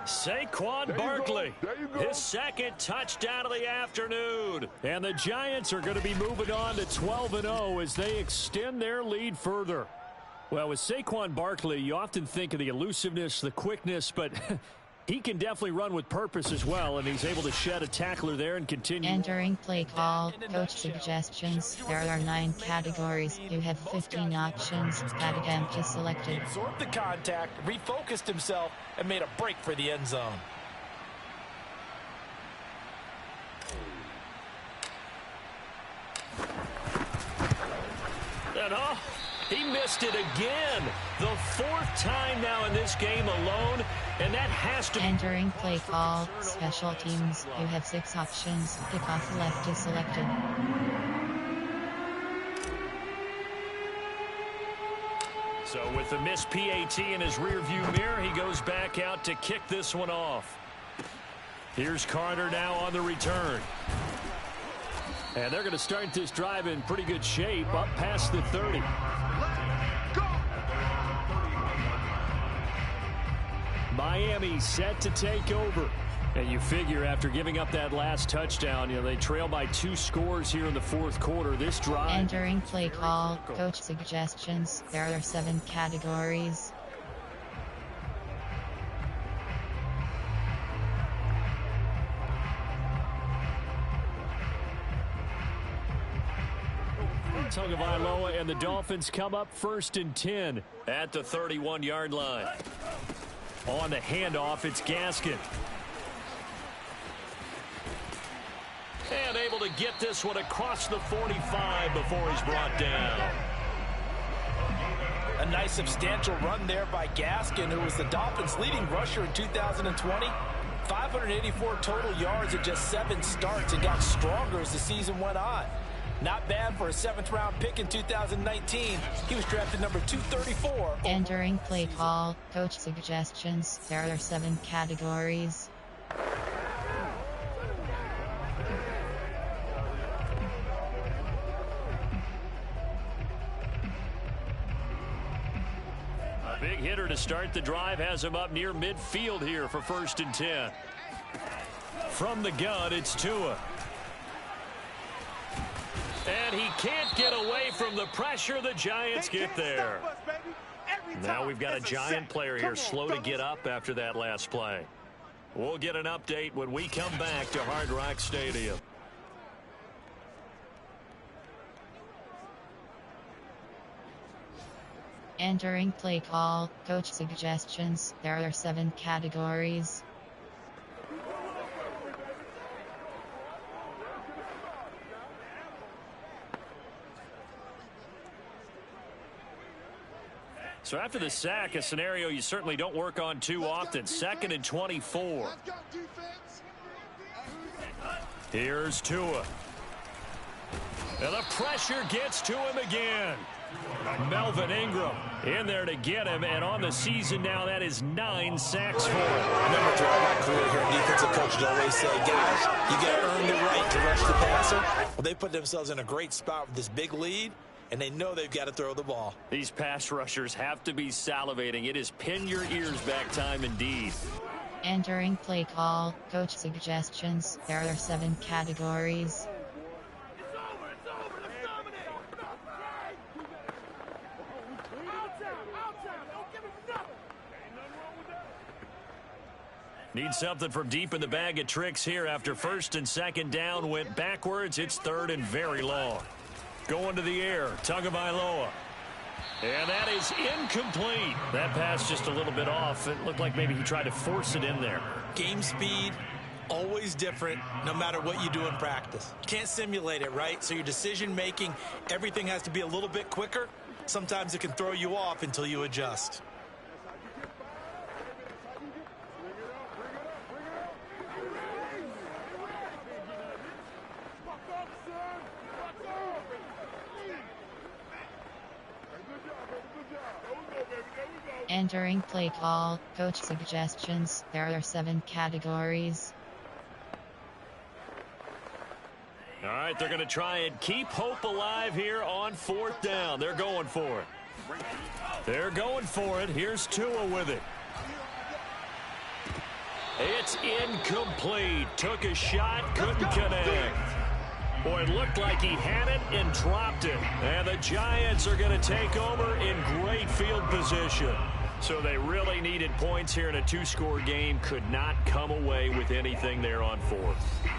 Saquon Barkley, his second touchdown of the afternoon. And the Giants are going to be moving on to 12-0 as they extend their lead further. Well, with Saquon Barkley, you often think of the elusiveness, the quickness, but he can definitely run with purpose as well, and he's able to shed a tackler there and continue. Entering play call, coach suggestions. There are 9 categories. You have 15 options. Attempt is selected. Absorbed the contact, refocused himself, and made a break for the end zone. And he missed it again. The 4th time now in this game alone, and that has to be... Entering play call, special teams. You have 6 options. Kickoff left is selected. So with the missed PAT in his rearview mirror, he goes back out to kick this one off. Here's Carter now on the return. And they're going to start this drive in pretty good shape, up past the 30. Miami set to take over. And you figure after giving up that last touchdown, they trail by 2 scores here in the fourth quarter. This drive. Entering play call, coach suggestions. There are 7 categories. Tagovailoa and the Dolphins come up 1st and 10 at the 31-yard line. On the handoff, it's Gaskin. And able to get this one across the 45 before he's brought down. A nice substantial run there by Gaskin, who was the Dolphins' leading rusher in 2020. 584 total yards in just 7 starts and got stronger as the season went on. Not bad for a 7th-round pick in 2019. He was drafted number 234. Entering play call, coach suggestions. There are 7 categories. A big hitter to start the drive has him up near midfield here for 1st and 10. From the gun, it's Tua. And he can't get away from the pressure. The Giants get there. Now we've got a Giant player here slow to get up after that last play. We'll get an update when we come back to Hard Rock Stadium. Entering play call, coach suggestions. There are 7 categories. So after the sack, a scenario you certainly don't work on too often. 2nd and 24. Here's Tua. And the pressure gets to him again. Melvin Ingram in there to get him, and on the season now, that is 9 sacks for him. I remember throughout my career here, defensive coaches always say, guys, you got to earn the right to rush the passer. Well, they put themselves in a great spot with this big lead, and they know they've got to throw the ball. These pass rushers have to be salivating. It is pin your ears back time indeed. Entering play call, coach suggestions. There are 7 categories. Need something from deep in the bag of tricks here after 1st and 2nd down went backwards. It's 3rd and very long. Going to the air, Tagovailoa. And that is incomplete. That pass just a little bit off. It looked like maybe he tried to force it in there. Game speed, always different, no matter what you do in practice. Can't simulate it, right? So your decision making, everything has to be a little bit quicker. Sometimes it can throw you off until you adjust. Entering play call, coach suggestions. There are 7 categories. All right, they're going to try and keep hope alive here on 4th down. They're going for it. They're going for it. Here's Tua with it. It's incomplete. Took a shot, couldn't connect. Boy, it looked like he had it and dropped it. And the Giants are going to take over in great field position. So they really needed points here in a 2-score game. Could not come away with anything there on 4th.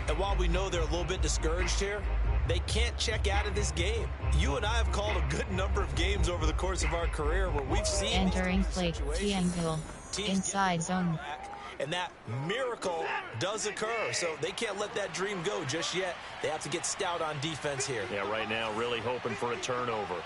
And while we know they're a little bit discouraged here, they can't check out of this game. You and I have called a good number of games over the course of our career where we've seen Entering play triangle, inside zone. And that miracle does occur, so they can't let that dream go just yet. They have to get stout on defense here. Yeah, right now really hoping for a turnover.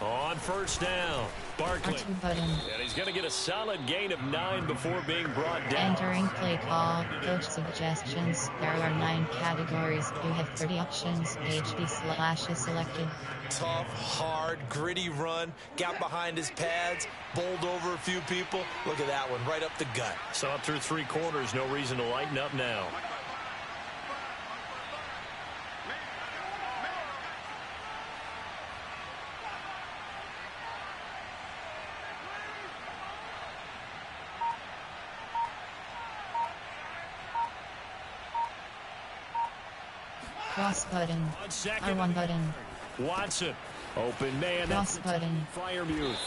On 1st down, Barkley. And he's going to get a solid gain of 9 before being brought down. Entering play call, coach suggestions. There are 9 categories. You have 30 options. HD/ is selected. Tough, hard, gritty run. Got behind his pads. Bowled over a few people. Look at that one, right up the gut. Saw it through 3 quarters. No reason to lighten up now. Cross button. On second. R1 button. Watson. Open man. Cross That's button. Firemuth.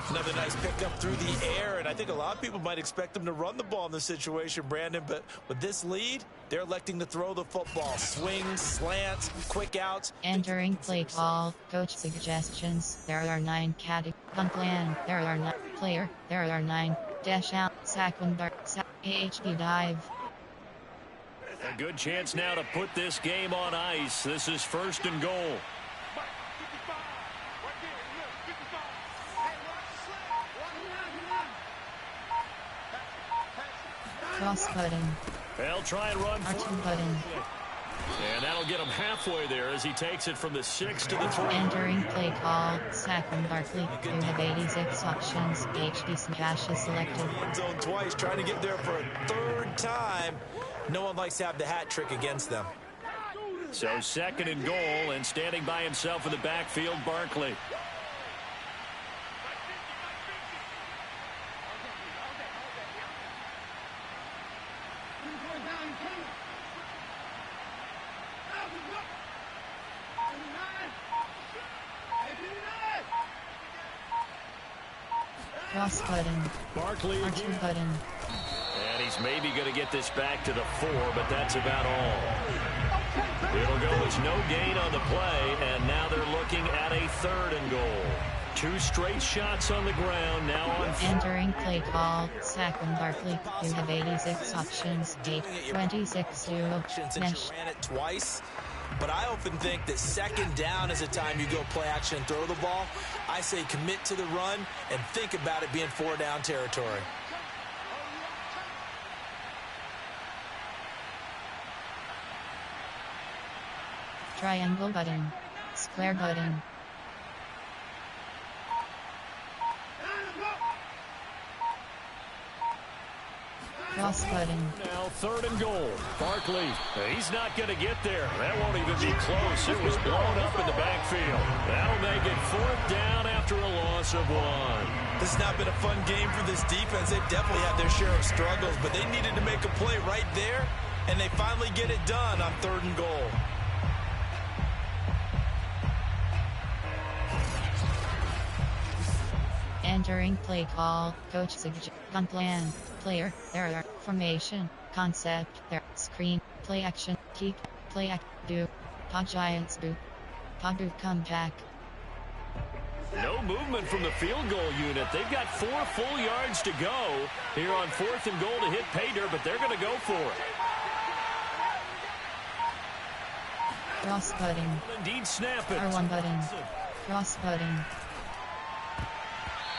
Another nice pickup through the air, and I think a lot of people might expect them to run the ball in this situation, Brandon, but with this lead, they're electing to throw the football. Swings, slants, quick outs. Entering play call. Coach suggestions. There are 9 categories. Gun plan. There are 9. Player. There are 9. Dash out. Sack and dart. AHP dive. A good chance now to put this game on ice. This is 1st and goal. Cross button. They'll try and run for R2 button. and that'll get him halfway there as he takes it from the 6 to the 3. Entering play call. Saquon Barkley. You have 86 options. HD cash is selected. End zone twice, trying to get there for a 3rd time. No one likes to have the hat trick against them. So 2nd and goal, and standing by himself in the backfield, Barkley. Cross button. Barkley R2 again. button. And he's maybe going to get this back to the 4, but that's about all. It'll go with no gain on the play, and now they're looking at a 3rd and goal. 2 straight shots on the ground, now on 4. Entering play call. Saquon Barkley. You have 86 options. 26 0. Since Mesh. you ran it twice. But I often think that 2nd down is a time you go play action and throw the ball. I say commit to the run and think about it being 4 down territory. Triangle button. Square button. Cross button. Now 3rd and goal. Barkley, he's not going to get there. That won't even be close. It was blown up in the backfield. That'll make it 4th down after a loss of 1. This has not been a fun game for this defense. They've definitely had their share of struggles, but they needed to make a play right there, and they finally get it done on 3rd and goal. Entering play call. Coach suggest. Gun plan. Player. There are. Formation. Concept. There. Screen. Play action. Keep. Play act. Do. Pod Giants boot. Pod boot come back. No movement from the field goal unit. They've got 4 full yards to go here on 4th and goal to hit pay dirt, but they're going to go for it. Cross button. Indeed, snap it. R1 button. Cross button.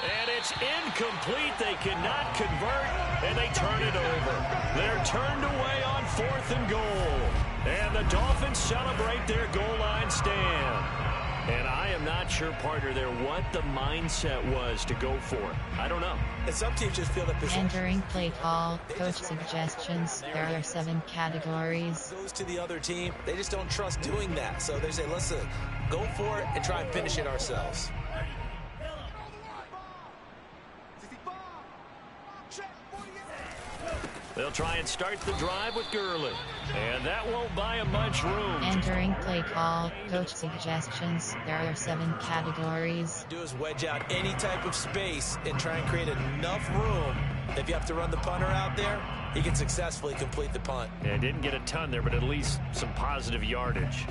And it's incomplete. They cannot convert, and they turn it over. They're turned away on 4th and goal. And the Dolphins celebrate their goal line stand. And I am not sure, partner, there what the mindset was to go for it. I don't know. And some teams just feel that possession Entering play call. Coach suggestions. There are 7 categories. goes to the other team. They just don't trust doing that. So they say, let's go for it and try and finish it ourselves. They'll try and start the drive with Gurley. And that won't buy him much room. Entering play call. Coach suggestions. There are 7 categories. Do is wedge out any type of space and try and create enough room. If you have to run the punter out there, he can successfully complete the punt. Yeah, didn't get a ton there, but at least some positive yardage.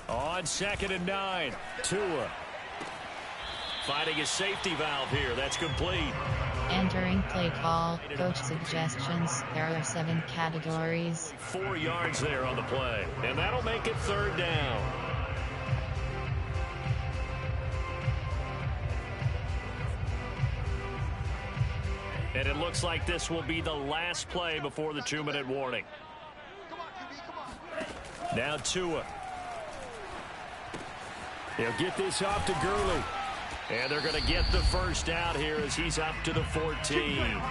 On 2nd and 9, Tua finding his safety valve here. That's complete. Entering play call. Coach suggestions. There are 7 categories. 4 yards there on the play, and that'll make it 3rd down. And it looks like this will be the last play before the 2-minute warning. Now Tua. They'll get this off to Gurley. And they're going to get the first down here as he's up to the 14.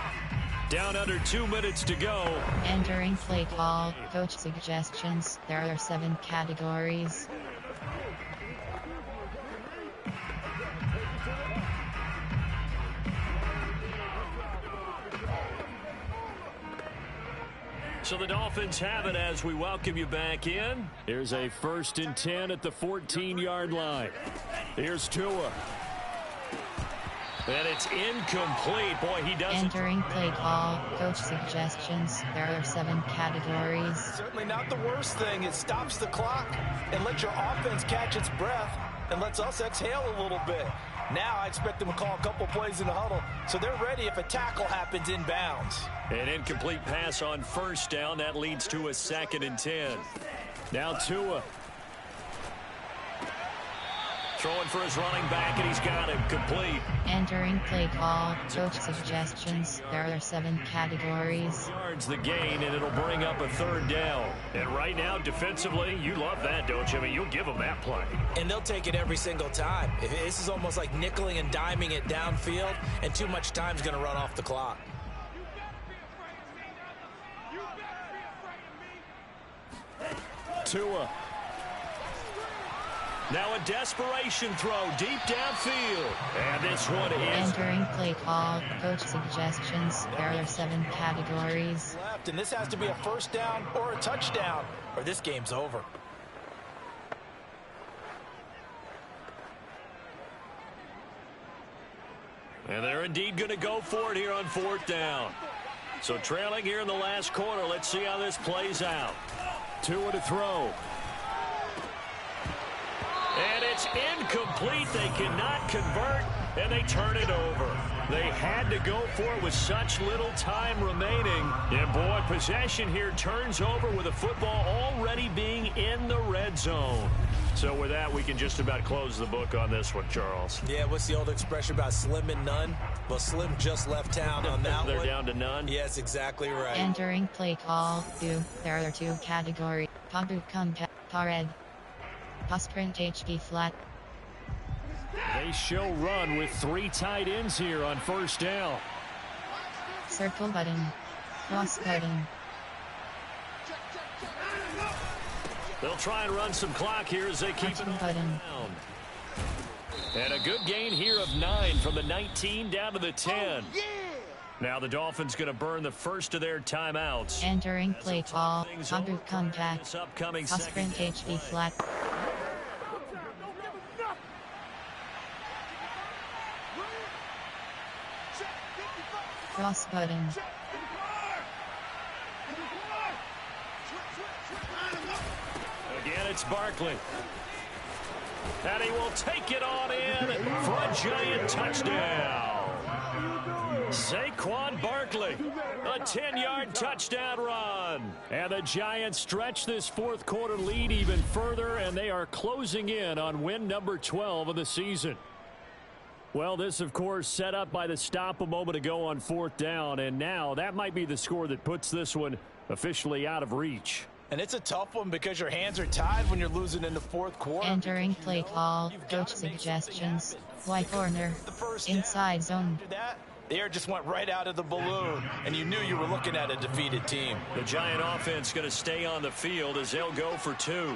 Down under 2 minutes to go. Entering play call. Coach suggestions. There are 7 categories. So the Dolphins have it as we welcome you back in. Here's a 1st and 10 at the 14-yard line. Here's Tua. And it's incomplete. Boy, he doesn't. Entering play call. Coach suggestions. There are 7 categories. Certainly not the worst thing. It stops the clock and lets your offense catch its breath and lets us exhale a little bit. Now I expect them to call a couple plays in the huddle so they're ready if a tackle happens inbounds. An incomplete pass on 1st down. That leads to a 2nd and 10. Now Tua. Throwing for his running back, and he's got him complete. Entering play call. Coach suggestions. There are 7 categories. Yards the gain, and it'll bring up a 3rd down. And right now, defensively, you love that, don't you? I mean, you'll give them that play. And they'll take it every single time. This is almost like nickeling and diming it downfield, and too much time's going to run off the clock. Tua. Now a desperation throw deep downfield. And this one is... Entering play call. Coach suggestions. There are 7 categories. Left, and this has to be a 1st down or a touchdown, or this game's over. And they're indeed going to go for it here on 4th down. So trailing here in the last quarter. Let's see how this plays out. Tua to throw. And it's incomplete. They cannot convert, and they turn it over. They had to go for it with such little time remaining. And, boy, possession here turns over with the football already being in the red zone. So with that, we can just about close the book on this one, Charles. Yeah, what's the old expression about slim and none? Well, Slim just left town on that They're one. down to none? Yes, exactly right. Entering play call. There are 2 categories. Pagu Kumpa. Pared. Sprint HB flat. They show run with 3 tight ends here on 1st down. Circle button. Cross button. They'll try and run some clock here as they keep it Button. down. And a good gain here of 9 from the 19 down to the 10. Now the Dolphins going to burn the first of their timeouts. Entering play call. Pagu Kumpa. This upcoming Sprint second. HB flat. Cross button. Again, it's Barkley. And he will take it on in for a giant touchdown. Saquon Barkley, a 10-yard touchdown run. And the Giants stretch this 4th quarter lead even further, and they are closing in on win number 12 of the season. Well, this, of course, set up by the stop a moment ago on 4th down, and now that might be the score that puts this one officially out of reach. And it's a tough one because your hands are tied when you're losing in the 4th quarter. Entering play call. Coach suggestions. Y corner. Inside zone. The air just went right out of the balloon, and you knew you were looking at a defeated team. The Giant offense going to stay on the field as they'll go for 2.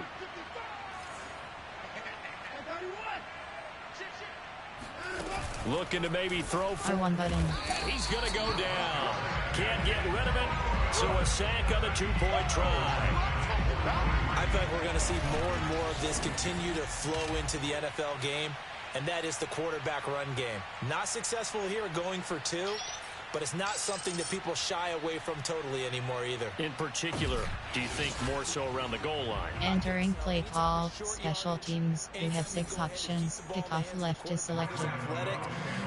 Looking to maybe throw for R1 button. He's going to go down. Can't get rid of it. So a sack on the 2-point try. I feel like we're going to see more and more of this continue to flow into the NFL game, and that is the quarterback run game. Not successful here going for 2, but it's not something that people shy away from totally anymore either. In particular, do you think more so around the goal line? Entering play call. Special teams. You have 6 options. Kickoff left is selected. Athletic,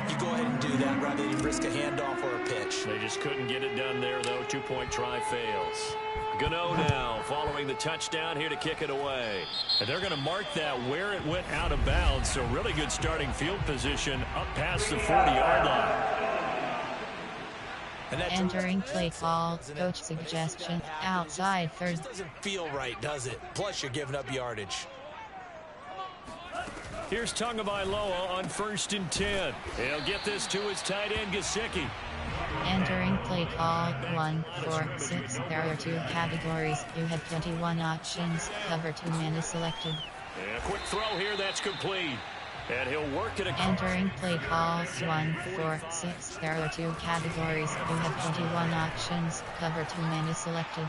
you go ahead and do that rather than risk a handoff or a pitch. They just couldn't get it done there, though. 2-point try fails. Gano now following the touchdown here to kick it away. And they're going to mark that where it went out of bounds. So really good starting field position up past the 40-yard line. Entering play call. Coach suggestion. Outside 3rd. Doesn't feel right, does it? Plus, you're giving up yardage. Here's Tagovailoa on 1st and 10. He'll get this to his tight end, Gesicki. Entering play call. 1, 4, 6. There are 2 categories. You have 21 options. Cover 2 man is selected. And a quick throw here, that's complete. And he'll work it. Entering play call. 1, 4, 6. There are 2 categories. You have 21 options. Cover 2 man is selected.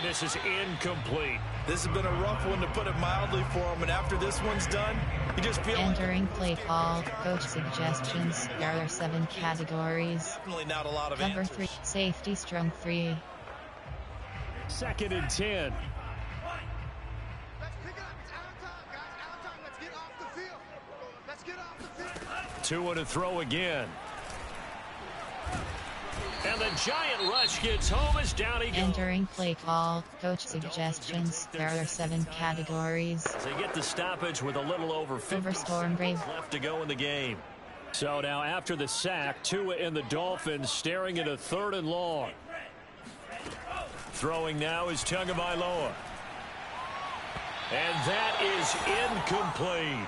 And this is incomplete. This has been a rough one, to put it mildly, for him. And after this one's done, you just feel Entering play call. Coach suggestions. There are 7 categories. definitely not a lot of Cover answers. 3. Safety strong 3. 2nd and 10. Let's pick it up. It's out of time, guys. Out of time. Let's get off the field. Let's get off the field. 2 to throw again. And the giant rush gets home as down he goes. Entering play call. Coach suggestions. There are 7 categories. As they get the stoppage with a little over 50 Storm Brave. left to go in the game. So now after the sack, Tua and the Dolphins staring at a 3rd and long. Throwing now is Tagovailoa. And that is incomplete.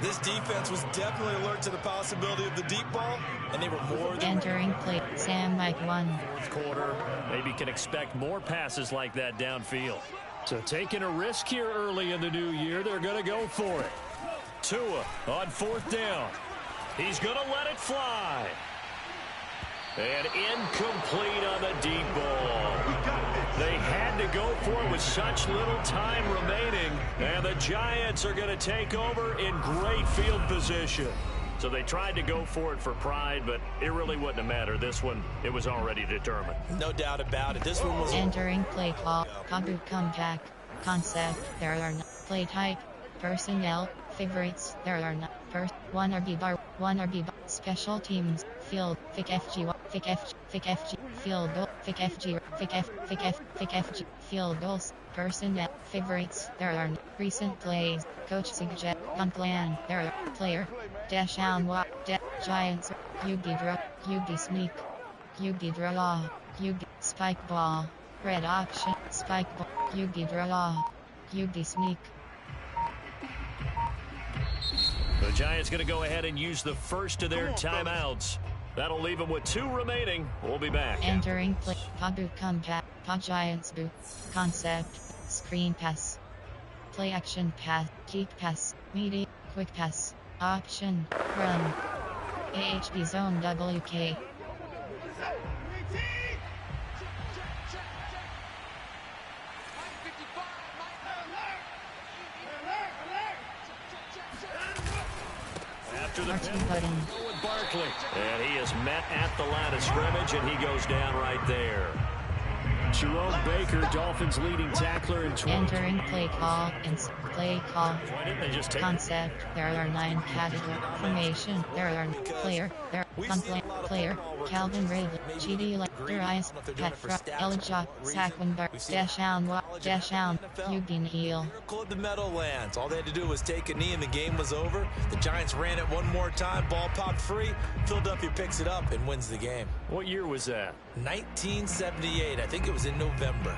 This defense was definitely alert to the possibility of the deep ball, and they were more than... Entering play. Sam Mike 1. Fourth quarter, maybe can expect more passes like that downfield. So taking a risk here early in the new year, they're going to go for it. Tua on 4th down. He's going to let it fly. And incomplete on the deep ball. They had to go for it with such little time remaining. And the Giants are going to take over in great field position. So they tried to go for it for pride, but it really wouldn't have mattered. This one, it was already determined. No doubt about it. This one was... Entering play call. Kabu comeback. Concept. There are no play type. Personnel. Favorites. There are no first. 1 RB bar. 1 RB bar. Special teams. Field. Fic FG. Fic FG. Fic FG. Field goal. Fic FG. Fic F. Fic F. Fic FG. Field goals. Personnel. Favorites. There are no recent plays. Coach suggest. On plan. There are player. Dash down. Walk. Giants. QB draw. QB sneak. QB draw. QB spike ball. Red option. Spike ball. QB draw. QB sneak. The Giants going to go ahead and use the first of their timeouts. That'll leave them with 2 remaining. We'll be back. Entering play. Kabu comeback. Pa Giants boot. Concept. Screen pass. Play action pass. Deep pass. Medium. Quick pass. Option. Run. AHB zone WK. After the R2 button. with Barkley. And he is met at the line of scrimmage, and he goes down right there. Jerome Baker, Dolphins leading tackler in 20. Entering play call. Play call. They just take Concept. There are 9 categories. Formation. There are player. There complaint. Player. Calvin Ridley. GD Darius. Petra. Elijah. Saquon. Dash down. Walk. Dash down. Eugene Heel. Miracle of the Meadowlands. All they had to do was take a knee and the game was over. The Giants ran it one more time. Ball popped free. Philadelphia picks it up and wins the game. What year was that? 1978. I think it was in November.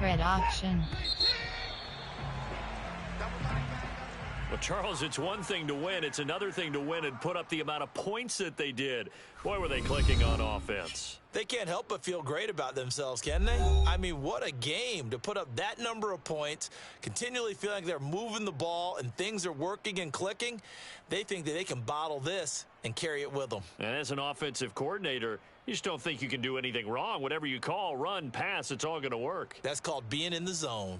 Red option. Well, Charles, it's one thing to win. It's another thing to win and put up the amount of points that they did. Boy, were they clicking on offense. They can't help but feel great about themselves, can they? I mean, what a game to put up that number of points, continually feeling like they're moving the ball and things are working and clicking. They think that they can bottle this and carry it with them. And as an offensive coordinator, you just don't think you can do anything wrong. Whatever you call, run, pass, it's all going to work. That's called being in the zone.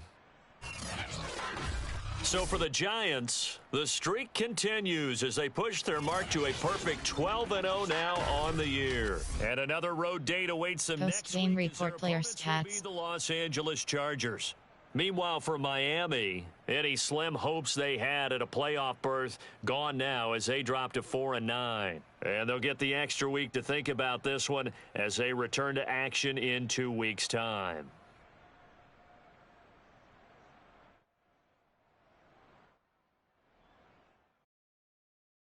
So for the Giants, the streak continues as they push their mark to a perfect 12-0 now on the year. And another road date awaits them next Post-game week as their report player opponents will be stats. the Los Angeles Chargers. Meanwhile, for Miami, any slim hopes they had at a playoff berth gone now as they drop to 4-9. And they'll get the extra week to think about this one as they return to action in 2 weeks' time.